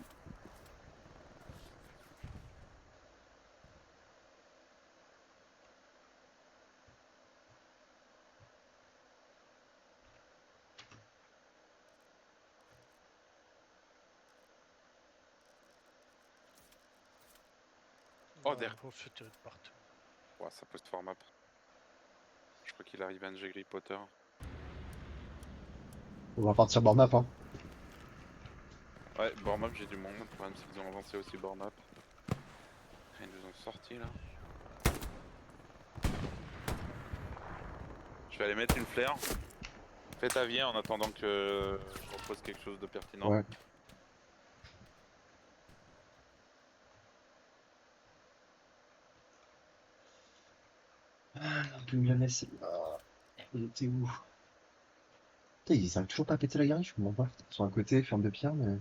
Oh, derrière. Pour se tirer de partout. Ouais, ça poste format. Je crois qu'il arrive NG Grey Potter. On va partir Bornap, hein. Ouais, Bormap, j'ai du monde. Le problème, c'est qu'ils ont avancé aussi Bormap. Ils nous ont sorti là. Je vais aller mettre une flaire. Fais ta vie en attendant que je repose quelque chose de pertinent. Ouais. Le Milanais, c'est là. Il était où? Putain, ils arrivent toujours pas à péter la garage, je comprends pas. Ils sont à côté, ferme de pierre, mais.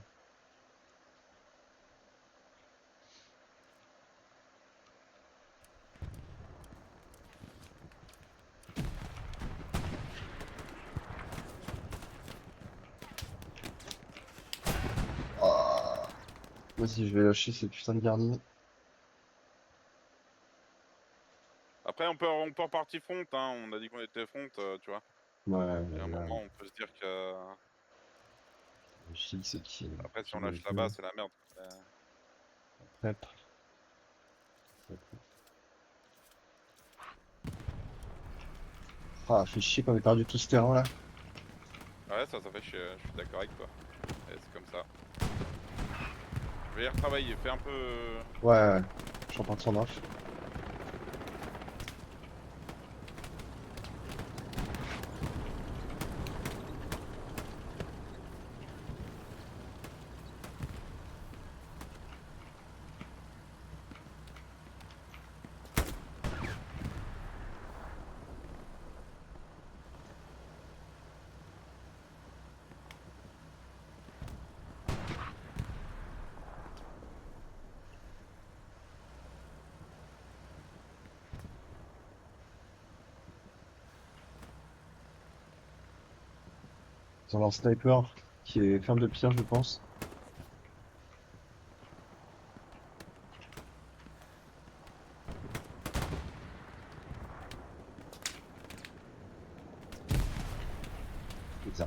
Ah. Vas-y, je vais lâcher ces putains de garnis. Après, on peut repartir front, hein. On a dit qu'on était front, tu vois. Ouais, Et à un là, moment, on peut se dire que. le chic, c'est qui? Après, si on lâche là-bas, c'est la merde. Hop. Ah, fait chier qu'on ait perdu tout ce terrain là. Ouais, ça fait chier, je suis d'accord avec toi. Et c'est comme ça. Je vais y retravailler, fais un peu. Ouais, je suis en train de s'en off. Ils ont leur sniper qui est ferme de pierre, je pense. Putain.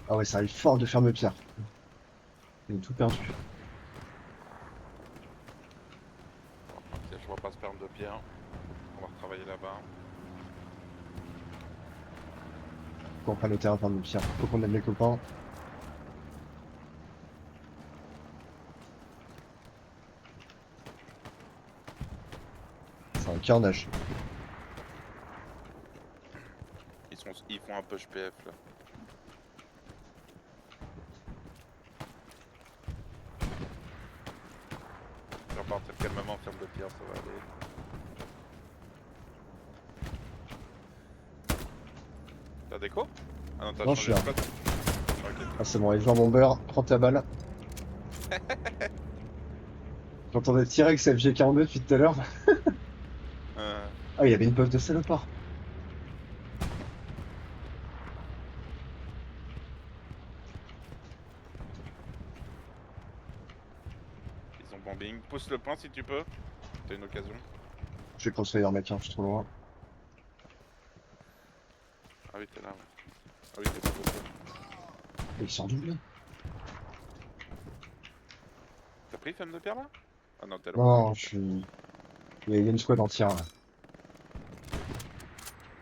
Ah ouais, ça arrive fort de ferme de pierre. Ils ont tout perdu. Ok, je vois pas sperme de pierre. On va retravailler là-bas. Faut qu'on prenne le terrain ferme de pierre. Faut qu'on aide les copains. C'est un carnage. Ils font un push PF là. Je vais repartir calmement en ferme de pierre, ça va aller. T'as déco? Ah non, t'as Non, changé je de suis spot. Ok. Ah c'est bon, allez, joueur bomber, prends ta balle. J'entendais tirer avec sa FG42 depuis tout à l'heure. Ah, il y avait une puff de salopard. Ils ont bombing. Pousse le point si tu peux. T'as une occasion. Je vais crossfire mec, hein, je suis trop loin. Ah oui, t'es là, ouais. Ah oui, t'es pas beau. Et il sort d'où là? T'as pris femme de pierre là? Ah non, t'es là. Non, je suis. Il y a une squad entière là.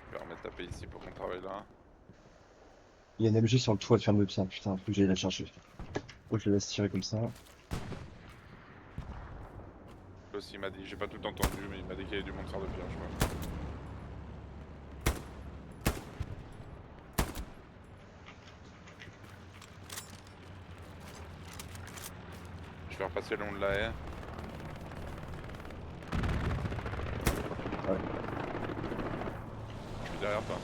Je vais remettre taper ici pour qu'on travaille là. Il y a une MG sur le toit de ferme de pierre, putain, faut que j'aille la chercher. Oh, je la laisse tirer comme ça. Lui aussi, il m'a dit, j'ai pas tout entendu, mais il m'a dit qu'il y avait du monde sur de pierre, je crois. vais repasser le long de la haie. Ouais. Je suis derrière toi.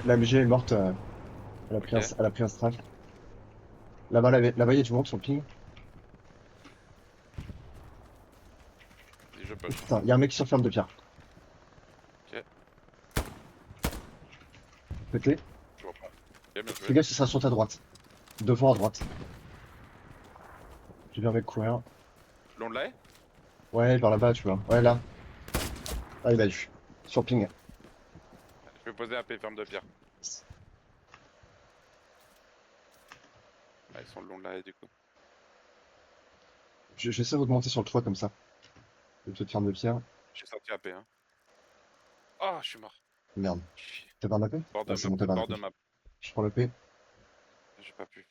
La MG est morte. Elle a pris, Ok. elle a pris un strike. Là-bas, là-bas, il y a du monde sur le ping. Si je push. Putain, il y a un mec sur ferme de pierre. Ok. Pété. Je reprends. Ok, bien Fais joué. gaffe, ce sera sur ta droite. Devant à droite. J'ai vu un mec courir. Long de la haie? Ouais, par là-bas, tu vois. Ouais, là. Ah, il a eu. Sur ping. Je vais poser AP ferme de pierre. Ah, ils sont le long de la haie du coup. J'essaie d'augmenter sur le toit comme ça. Le toit de ferme de pierre. J'ai sorti AP hein. Oh, je suis mort. Merde. Chier. T'as pas un AP? Bord de Ah, c'est map. bon, t'as pas un Bord de AP. map. Je prends le P. J'ai pas pu.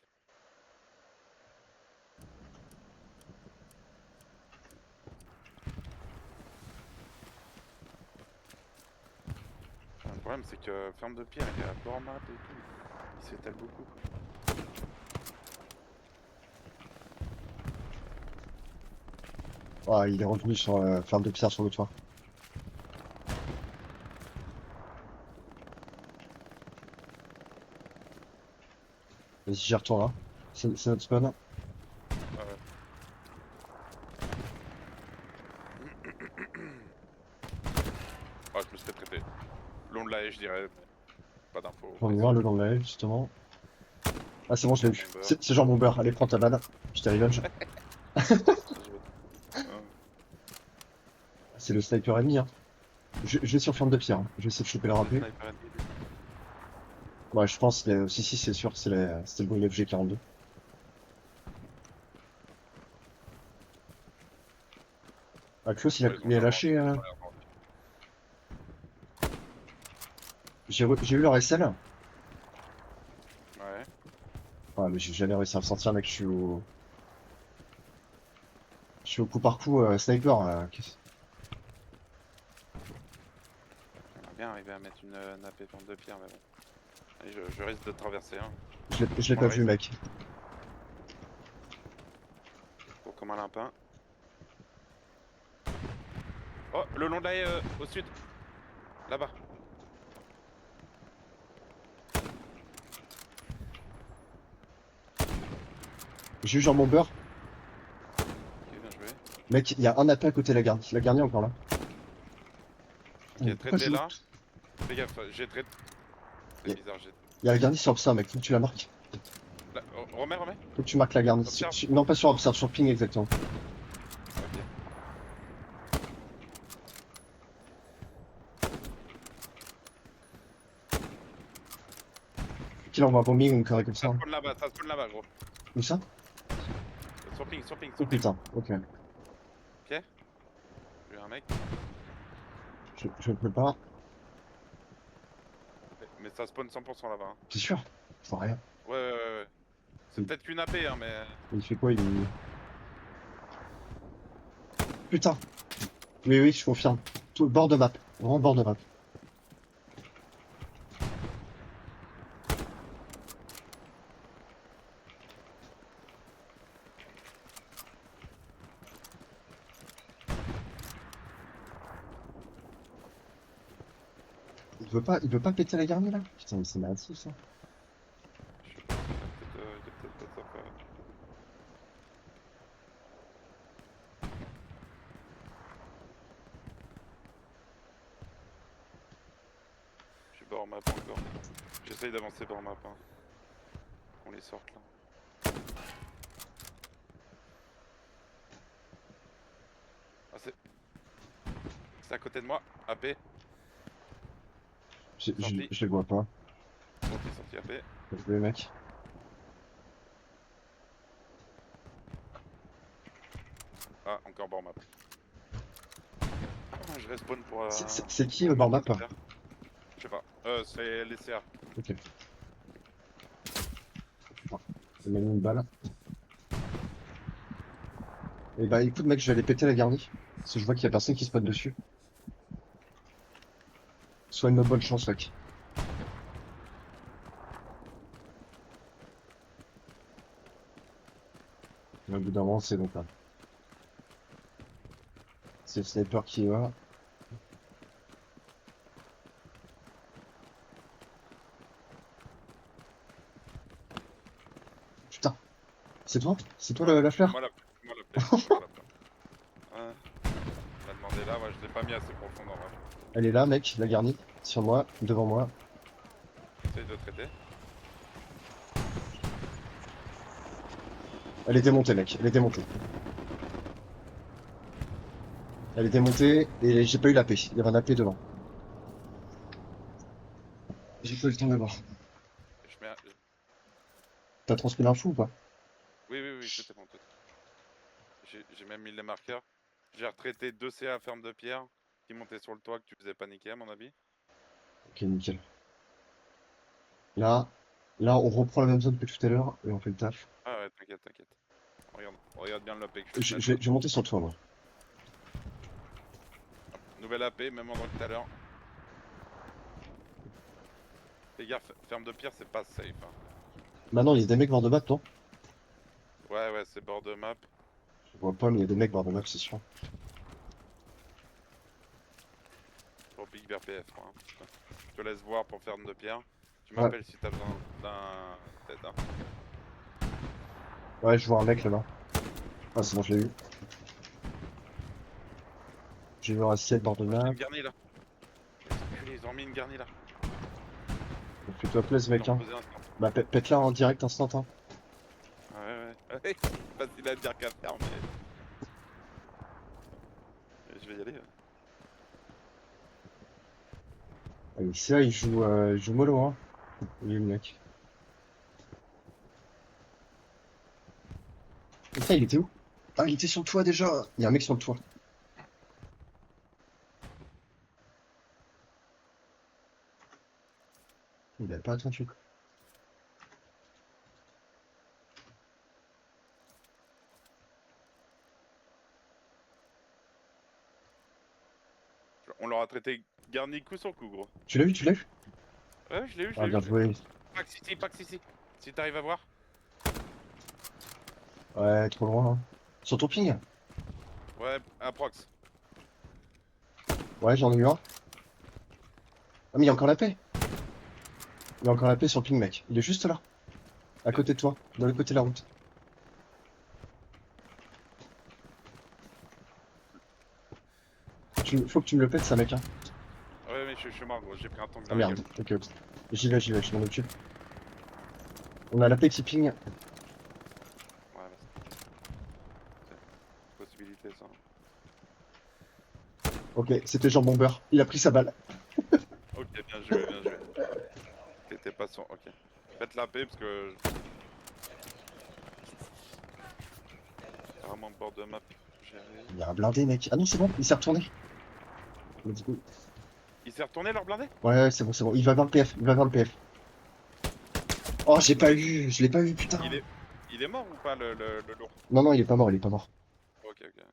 Le problème c'est que ferme de pierre il y a bord map et tout. Il s'étale beaucoup quoi. Ah, il est revenu sur ferme de pierre sur le toit. Vas-y, j'y retourne là. C'est notre spawn. Oh, je me suis fait traiter. Long de la haie je dirais, mais pas d'infos. J'en ai un le long de la haie, justement. Ah, c'est bon, je l'ai eu. C'est genre mon beurre. Allez, prends ta balle. Je t'ai revenge. C'est le sniper ennemi, hein. Je vais sur ferme de pierre. Hein. Je vais essayer de choper le rappel. Ouais, je pense. Si, c'est sûr. C'était le bon FG42. Ah, Klaus, il a lâché. J'ai eu leur SL. Ouais. Ouais, mais j'ai jamais réussi à le sortir, mec. Je suis au coup par coup sniper. J'aimerais bien arriver à mettre une AP ferme de pierre mais bon. Allez, je risque de traverser hein. Je l'ai pas vu, mec. Gros comme un lapin. Oh, le long de la haie au sud. Là-bas. J'ai eu genre mon beurre. Ok, bien joué. Mec, il y a un AP à côté de la garde. La garde est encore là. Il y a Pourquoi traité je- là. Fais gaffe, j'ai traité. C'est Yeah. bizarre, j'ai. Il y a la garde sur ça, mec. Faut que tu la marques. Là, remets. Faut que tu marques la garde. Observe. Non, pas sur Observe, sur ping exactement. Ok. Qu'il envoie un bombing ou une connerie comme ça. Ça Hein. spawn là-bas, gros. Où ça? Sur ping. Oh putain, ok. J'ai eu un mec. Je ne peux pas. Mais ça spawn 100% là-bas. Hein. C'est sûr. Faut rien. Ouais. C'est Oui. peut-être qu'une AP hein, mais. Il fait quoi? Putain. Oui, je confirme. Tout bord de map. Vraiment bord de map. Il veut pas péter la garnie là? Putain, mais c'est massif ça. Je sais pas, il a peut-être pas ça faire. Je suis bord map encore. J'essaye d'avancer bord map. Hein. Qu'on les sorte là. Ah c'est à côté de moi, AP. Sorti. Je les vois pas. Sorti AP. Je les mec. Ah, encore bord map. Ah, je respawn pour. C'est qui le bord map? Je sais pas. C'est les CA. Ok. Il m'a mis une balle. Et bah écoute mec, je vais aller péter la garnie. Parce que je vois qu'il y a personne qui spawn dessus. Soit une bonne chance mec. Et au bout d'un moment, c'est donc là. C'est le sniper qui est là. Putain, c'est toi? C'est toi la fleur? Moi la paix, moi la paix, moi la paix. Ouais. On a demandé là, ouais, je l'ai pas mis assez profond en vrai. Elle est là, mec, la garnie. Sur moi, devant moi. Essaye de traiter. Elle est démontée, mec, elle est démontée. Elle est démontée et j'ai pas eu la paix. Il y avait un AP devant. J'ai pas eu le temps de voir. Je mets un... T'as transmis l'info ou pas? Oui, oui, oui, tout est bon, tout est bon. J'ai même mis les marqueurs. J'ai retraité 2 CA ferme de pierre qui montaient sur le toit que tu faisais paniquer à mon avis. Ok, nickel. Là, on reprend la même zone que tout à l'heure et on fait le taf. Ah ouais, t'inquiète, t'inquiète. Regarde bien le AP que je Je, vais te je vais, mettre. je vais monter sur le toit, moi. Nouvelle AP, même endroit que tout à l'heure. Fais gaffe, ferme de pierre, c'est pas safe. Hein. Maintenant, il y a des mecs bord de map, non? Ouais, ouais, c'est bord de map. Je vois pas, mais il y a des mecs bord de map, c'est sûr. Pour Big vers PF, moi. Hein. Je te laisse voir pour ferme de pierre. Tu Ouais. m'appelles si t'as besoin d'un tête. Hein. Ouais, je vois un mec là-bas. Ah, c'est bon, je l'ai eu. J'ai vu un assiette bord de J'ai map. une garnie là. Ils ont mis une garnie là. Fais-toi plaisir, Ils mec, ont hein. posé un stand. Bah, pète-la en direct instant, hein. Ouais, ouais. Ouais, c'est facile à dire qu'à faire, mais. Je vais y aller. Ouais. Allez, c'est là, il joue mollo, hein. Il est le mec. Putain, il était où? Ah, il était sur le toit déjà. Il y a un mec sur le toit. Il a pas attendu. On leur a traité garni coup sur coup, gros. Tu l'as vu, tu l'as vu? Ouais, je l'ai eu, je Ah, l'ai eu. bien je l'ai eu. joué. Pax ici. Si t'arrives à voir. Ouais, trop loin, hein. Sur ton ping? Ouais, approx. Ouais, j'en ai eu un. Ah, mais il y a encore la paix. Il y a encore la paix sur le ping, mec. Il est juste là. À côté de toi, dans le côté de la route. Faut que tu me le pètes, ça, mec, hein. Ouais, mais je suis mort, gros. J'ai pris un tank Ah dans la merde, gueule. ok. J'y vais, je m'en occupe. On a la paix qui ping. Ouais, bah, c'est une possibilité, ça. Ok, c'était Jean Bomber. Il a pris sa balle. Ok, bien joué, bien joué. T'étais patient, ok. Faites la paix parce que. C'est vraiment bord de map géré. Il y a un blindé, mec. Ah non, c'est bon, il s'est retourné. Mais du coup- Il s'est retourné leur blindé? Ouais, c'est bon, c'est bon. Il va vers le PF, il va vers le PF. Oh, j'ai pas eu, je l'ai pas eu, putain. Il est mort ou pas le lourd? Non, non, il est pas mort, il est pas mort. Ok, ok.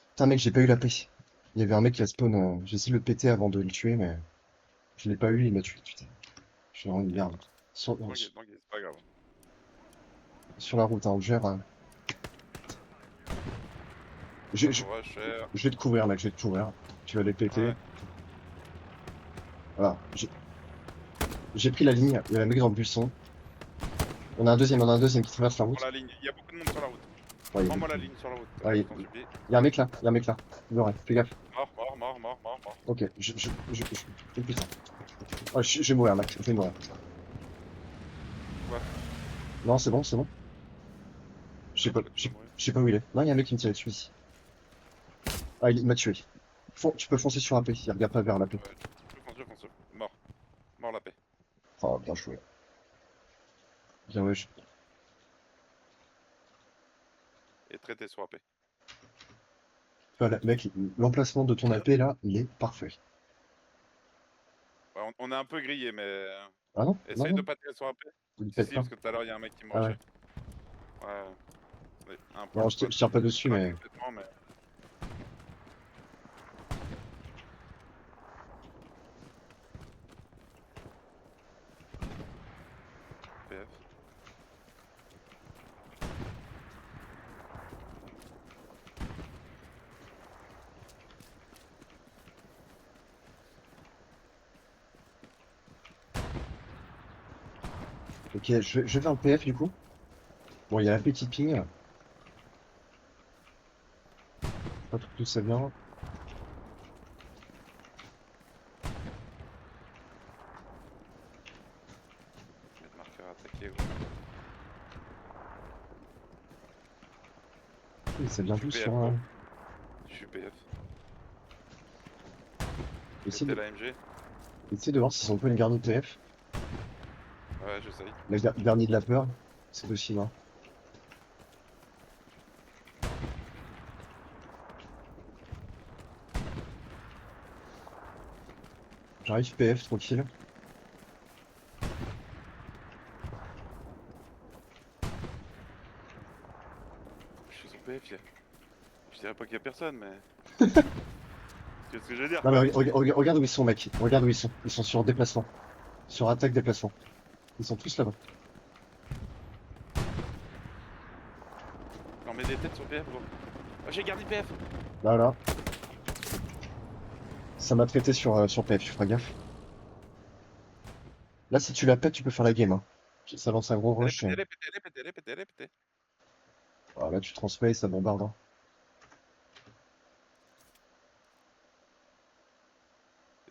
Putain, mec, j'ai pas eu la paix. Il y avait un mec qui a spawn. J'ai essayé de le péter avant de le tuer, mais je l'ai pas eu, il m'a tué, putain. Je suis vraiment une merde. T'inquiète, c'est pas grave. Sur la route, hein, on gère. Je Ouais, cher. vais te couvrir, mec, je vais te couvrir. Tu vas les péter. Ouais. Voilà. J'ai pris la ligne, il y a un mec dans le buisson. On a un deuxième qui traverse la route. Prends la ligne, il y a beaucoup de monde sur la route. Ouais, Prends-moi la ligne sur la route. Ouais, je t'en supplie. il y a un mec là, il y a un mec là. Ouais, fais gaffe. Mort. Ok, oh, putain. Oh, je vais mourir, mec, je vais mourir. Ouais. Non, c'est bon, c'est bon. Je sais pas où il est. Non, il y a un mec qui me tire dessus ici. Ah, il m'a tué. Tu peux foncer sur la paix, il regarde pas vers la paix. Je fonce. Mort la paix. Oh, bien joué. Bien ouais. Et traité sur la paix. Voilà, mec, l'emplacement de ton AP là, il est parfait. Ouais, on est un peu grillé, mais. Ah non? Essaye Non, de non, pas tirer sur la paix. il Si, pète si, pas. parce que tout à l'heure, il y a un mec qui me Ah ouais. rushait. Ouais. Un point Non, de je squad. tire pas dessus, Pas mais. complètement, mais. PF. Ok, je vais vers le PF du coup. Bon, il y a la petite ping. Pas tout d'où ça vient. Je vais te marquer à attaquer, gros. Oui, ça vient Je suis d'où PF, sur gros. un. Je suis PF. Essaye C'était de, l'AMG. essaye de voir s'ils ont pas une garnie PF. Ouais, j'essaye. La garnie de la peur, c'est possible. Hein. J'arrive PF, tranquille. Je suis sur PF, je dirais pas qu'il y a personne, mais. Tu vois ce que je veux dire? Non mais regarde où ils sont mec, regarde où ils sont. Ils sont sur déplacement. Sur attaque déplacement. Ils sont tous là-bas. On met des têtes sur PF, gros. Oh, j'ai gardé PF! Là là. Ça m'a traité sur PF, tu feras gaffe. Là si tu la pètes, tu peux faire la game. Hein. Ça lance un gros rush. Pété. Ah, là tu transmets et ça bombarde. Hein.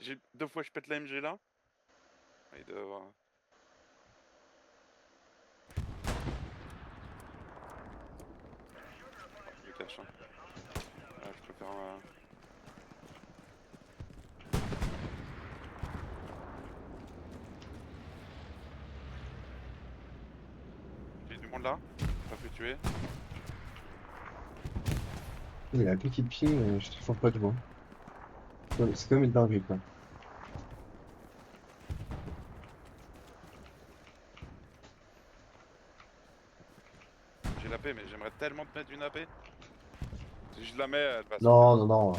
J'ai 2 fois je pète la MG là. Il doit y avoir. Je le cache. Hein. Ah, je peux faire un. J'ai du monde là. Pas pu tuer. Il a un petit pied, je te sens pas de moi. C'est quand même une dinguerie quoi. J'ai la paix, mais j'aimerais tellement te mettre une AP. Si je la mets, elle va Non, non, non.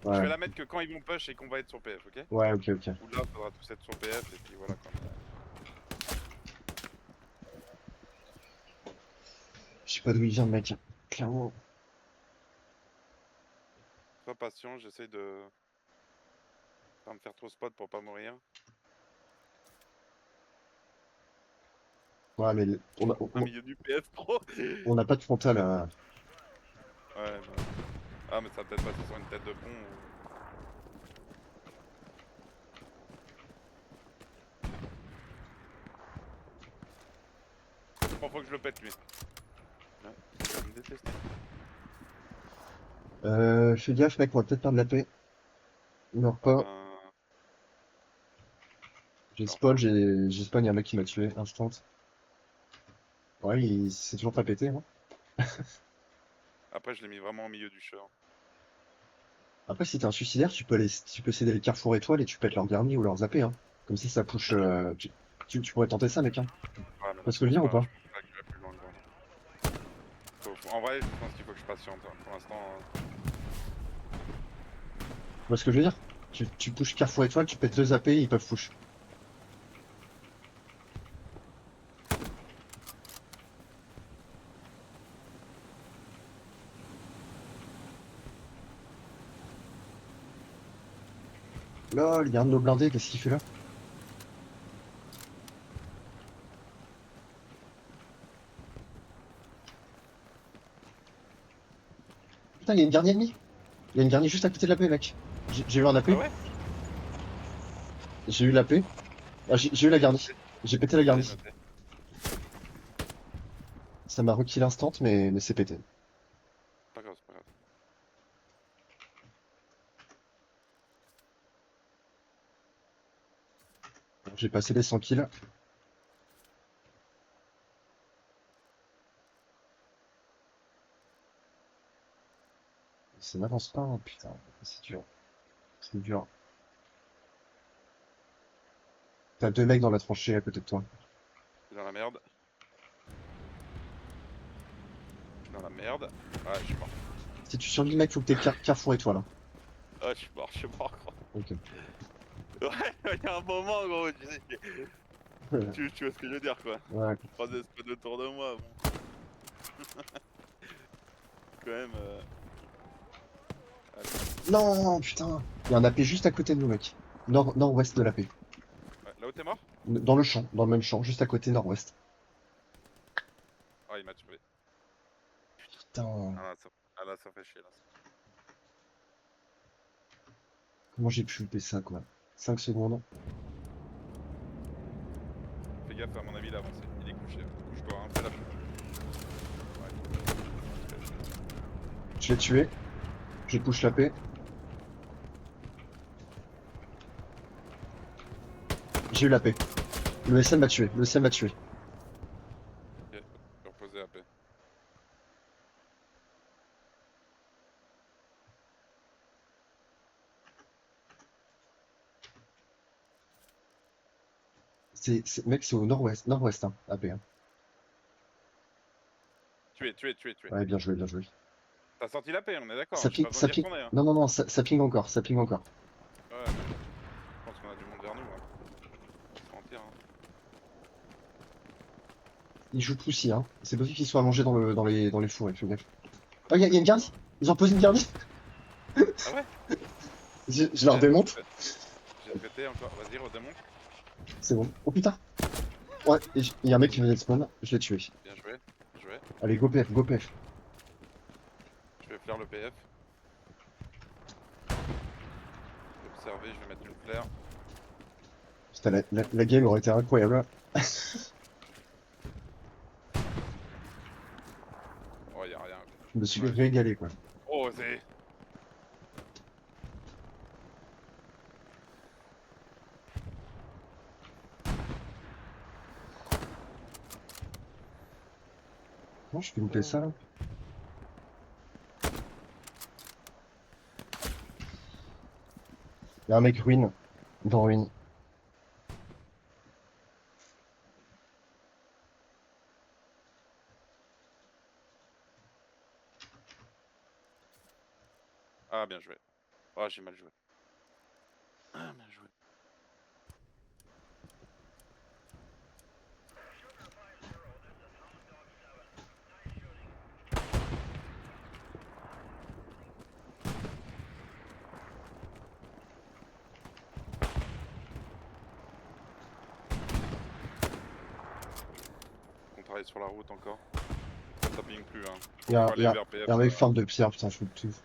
Je Ouais, vais la mettre que quand ils vont push et qu'on va être sur PF, ok? ouais, ok, ok. Ou là, faudra tous être sur PF et puis voilà quoi. Je sais pas d'où il vient le mec. Clairement. Sois patient, j'essaie de pas me faire trop spot pour pas mourir. Ouais, mais Un milieu du PF pro. on n'a pas de frontal. Ouais, bah. Ah, mais ça va peut-être passer sur une tête de pont. Bon, faut que je le pète lui. Ouais, il va me détester. Fais gaffe, mec, on va peut-être perdre la paix. Il meurt pas. J'ai spawn, j'ai spawn, y'a un mec qui m'a tué, instant. Ouais, c'est toujours pas pété. Hein. Après, je l'ai mis vraiment au milieu du champ. Après, si t'es un suicidaire, tu peux céder les carrefours étoiles et tu pètes leur garni ou leurs AP. Hein. Comme si ça push. Tu pourrais tenter ça, mec. Hein. Ouais, mais là, Parce que je viens ou pas? je pense pas que je vais plus loin, gros. En vrai, je pense qu'il faut que je patiente. Hein. Pour l'instant. Tu vois ce que je veux dire? Tu pushes carrefour étoile, tu pètes 2 AP, ils peuvent push. Lol, il y a un de nos blindés, qu'est-ce qu'il fait là? Putain, il y a une garnie ennemie. Il y a une garnie juste à côté de la paix, mec. J'ai eu un AP. Ah ouais? J'ai eu l'AP. Ah, j'ai eu la garnie. J'ai pété la garnie. Ça m'a requis l'instant, mais c'est pété. Pas grave, c'est pas grave. J'ai passé les 100 kills. Ça n'avance pas, hein, putain. C'est dur. C'est dur. T'as 2 mecs dans la tranchée à côté de toi. Je suis dans la merde. Je suis dans la merde. Ouais, je suis mort. Si tu survis, mec, faut que t'aies carrefour étoile. Hein. Ouais, je suis mort, gros. Ok. Ouais, il y a un moment, gros. Tu vois ce que je veux dire, quoi. Ouais. 3 espèces autour de moi, bon. Quand même. Non, putain. Il y a un AP juste à côté de nous, mec. Nord-ouest de l'AP. Ouais, là où t'es mort? Dans le champ, dans le même champ, juste à côté nord-ouest. Ah, il m'a tué. Putain, Ah là, ça fait chier là. comment j'ai pu louper ça quoi? 5 secondes. Fais gaffe, à mon avis, il a avancé. Il est couché. Couche-toi, hein, fais la ouais. Je l'ai tué. Je push la paix. J'ai eu la paix. Le SN m'a tué. Le SN m'a tué. Ok, je vais reposer la paix. Mec, c'est au nord-ouest. Nord-ouest, hein, AP. Hein. Tué. Ouais, bien joué, bien joué. T'as sorti la paix, on est d'accord. Ça Hein, j'ai ping, pas ça besoin d'y ping. retourner. Hein. Non, non, non, ça ping encore, ça ping encore. Ouais, mais je pense qu'on a du monde vers nous. Hein. Faut se mentir, hein. Ils jouent poussi, hein. C'est possible qu'ils soient allongés dans les fours, fais gaffe. Oh, y a une garde. Ils ont posé une garde. Ah ouais. Je leur démonte. J'ai traité encore. Vas-y, redémonte. C'est bon. Oh putain. Ouais, il y a un mec qui venait de spawn. Je l'ai tué. Bien joué. Allez, go PF, go PF. Je vais flair le PF. Observer, je vais mettre une flair. Putain, la game aurait été incroyable. Oh, y'a rien. Je me suis Ouais. régalé, quoi. Oh, c'est. Comment je peux louper ça, là? Y'a un mec ruine. Dans ruine. Ah, bien joué. Oh, j'ai mal joué. Ah, bien joué. On travaille sur la route encore. Ça ping plus, hein. Y'a Faut aller y a, vers PF, y a un mec ça. forme de pierre, putain, je loupe tout. C'est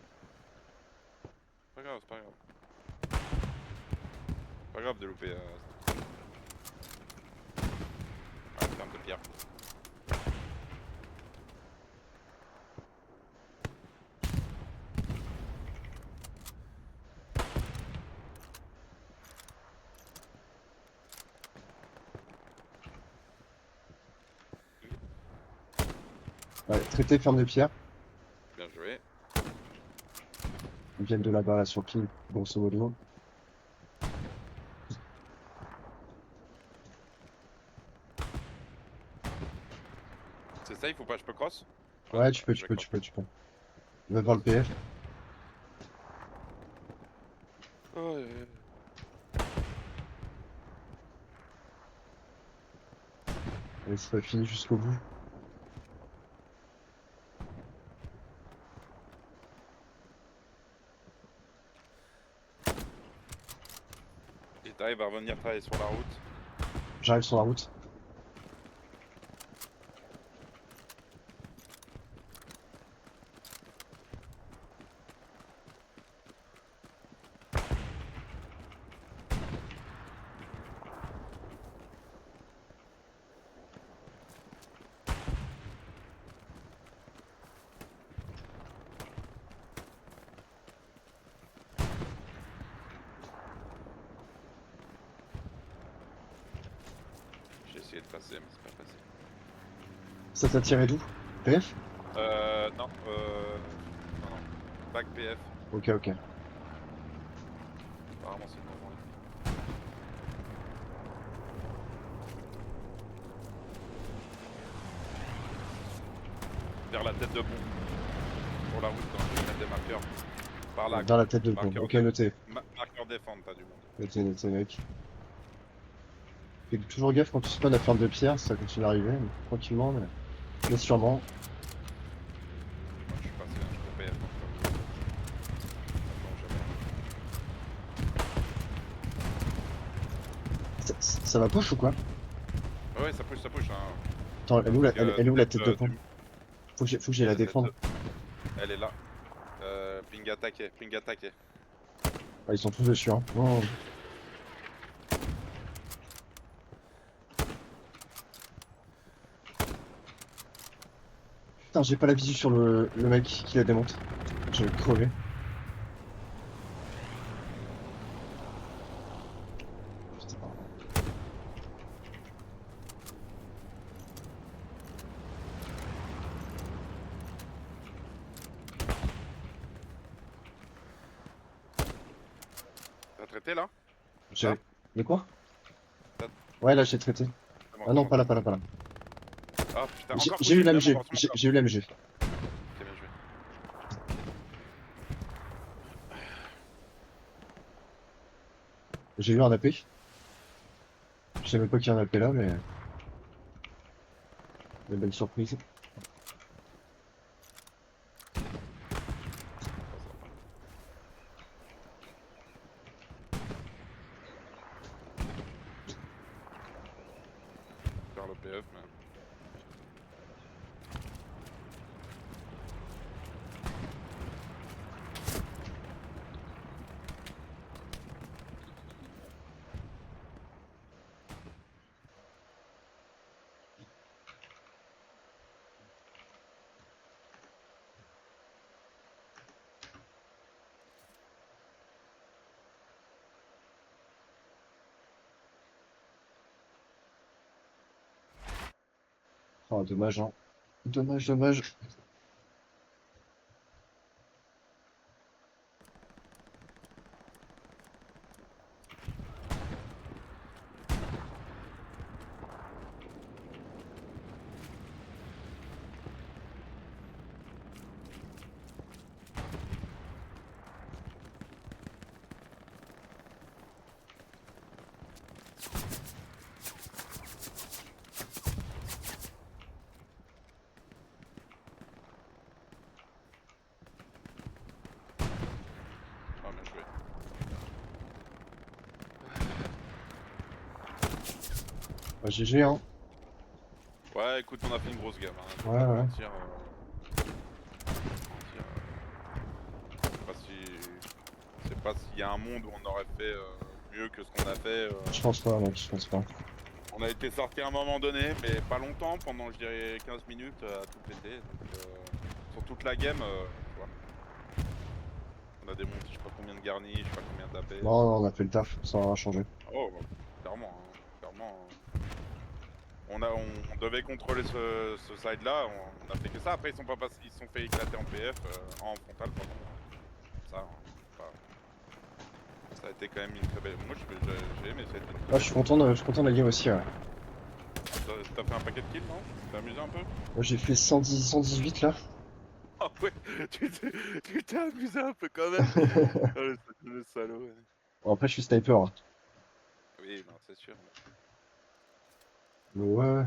pas grave, c'est pas grave. Pas grave de louper. Ah, ferme de pierre. Ouais, traité ferme de pierre. Bien joué. Ils viennent de là-bas, là, sur ping, grosso modo. C'est safe ou pas? Je peux cross? Ouais, tu peux. Je vais cross. Il va voir le PF. Oh, Et c'est pas fini jusqu'au bout. Et t'arrives à revenir travailler sur la route. J'arrive sur la route. J'ai essayé de passer, mais c'est pas passé. Ça t'a tiré d'où? PF? Non, non. Back PF. Ok, ok. Apparemment, c'est le moment. Vers la tête de pont. Sur la route, dans le mettre des marqueurs. Par là. Dans la tête de pont. Marqueur, Ok, noté. marqueur défendre, t'as du monde. Noté, mec. Fais toujours gaffe quand tu spawns à ferme de pierre, ça continue d'arriver, tranquillement, mais sûrement. Moi, je suis passé, hein, je peux PF. Donc, attends, jamais. Ça va push ou quoi? Ouais, ça push, hein. Attends, elle est où la, elle est où la tête de Euh, pont? du- Faut que j'aille la défendre. Elle est là. Ping attaqué. Ah, ils sont tous dessus, hein. Non. Putain, j'ai pas la visu sur le mec qui la démonte. Je vais crever. Putain. T'as traité là? J'ai... Ah. Mais quoi? T'as- Ouais, là, j'ai traité. C'est bon, Ah non, c'est pas là, bon. pas là, pas là. Ah putain, J'ai encore j'ai eu push, l'AMG. évidemment, J'ai eu l'AMG. Ok, bien joué. J'ai eu un AP. Je savais pas qu'il y a un AP là, mais... Une belle surprise. Faire le PF, mais. Oh, dommage, hein. Dommage. Ah, bien joué. Bah, GG, hein. Ouais, écoute, on a fait une grosse gamme. Hein. Faut Ouais, pas te ouais. mentir, je sais pas s'il y a un monde où on aurait fait mieux que ce qu'on a fait. Je pense pas, mec, je pense pas. On a été sorti à un moment donné, mais pas longtemps, pendant je dirais 15 minutes à tout péter. Donc, sur toute la game, tu vois. On a démonté je sais pas combien de garnis, je sais pas combien d'AP. Non, non, on a fait le taf, ça aura changé. Oh, bah, clairement, hein, clairement. On devait contrôler ce side là, on a fait que ça. Après, ils sont pas passés, ils se sont fait éclater en PF, en frontal, pardon. Ça, hein, ça a été quand même une très belle. Moi, j'ai aimé cette game. Ah, je suis content de la game aussi, ouais. T'as fait un paquet de kills, non? T'es amusé un peu? Moi, j'ai fait 110, 118 là. Ah ouais, tu t'es amusé un peu quand même. Oh, le salaud. Ouais. Bon, après, je suis sniper, hein. Oui, non, c'est sûr. Mais ouais.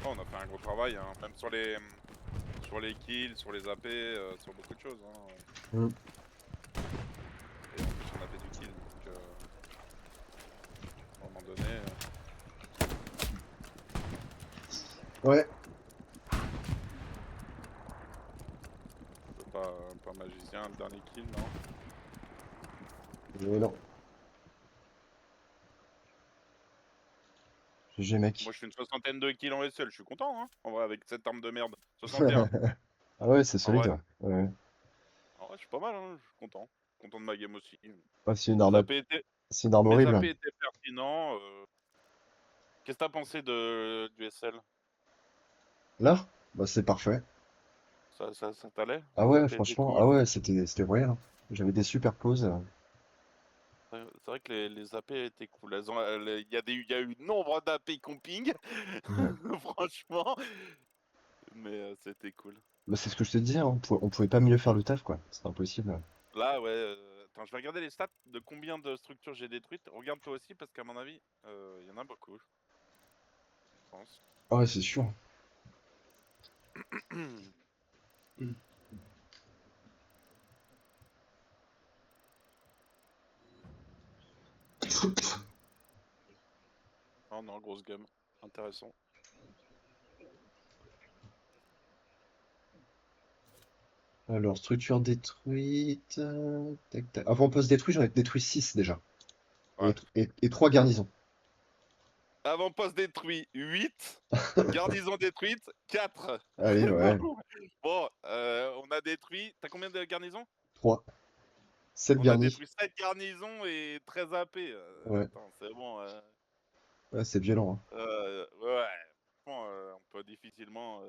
Oh, on a fait un gros travail, hein, même sur les kills, sur les AP, sur beaucoup de choses. Hein. Mm. Et en plus, on a fait du kill, donc à un moment donné. Ouais. Pas magicien, le dernier kill, non? Mais non. GG, mec. Moi, je fais une soixantaine de kills en SL, je suis content, hein, en vrai, avec cette arme de merde. 61. Ah ouais, c'est En solide. vrai. Ouais. En vrai, je suis pas mal, hein, je suis content. Content de ma game aussi. Ah, Les AP étaient, c'est une arme mes horrible. AP étaient pertinents. Qu'est-ce que t'as pensé du SL? Là? Bah, c'est parfait. Ça t'allait? Ah Les ouais, AP étaient franchement, cool. ah ouais, c'était royal, hein. J'avais des super pauses. C'est vrai que les AP étaient cool. Il y a eu nombre d'AP comping, Ouais. franchement, mais c'était cool. Bah, c'est ce que je te disais, hein. On pouvait pas mieux faire le taf, quoi. C'est impossible. Là, ouais. Attends, je vais regarder les stats de combien de structures j'ai détruites. Regarde toi aussi, parce qu'à mon avis, il y en a beaucoup, je pense. Ah ouais, c'est sûr. Oh non, grosse gamme. Intéressant. Alors, structure détruite. Tac, tac. Avant-poste détruit, j'en ai détruit 6 déjà. Ouais. Et 3 garnisons. Avant-poste détruit 8. Garnison détruite 4. Allez, ouais. Bon, on a détruit. T'as combien de garnisons? 3. 7 On a garnis. détruit 7 garnisons et 13 AP. Ouais. Attends, c'est bon. Ouais, c'est violent. Hein. Ouais. Franchement, on peut difficilement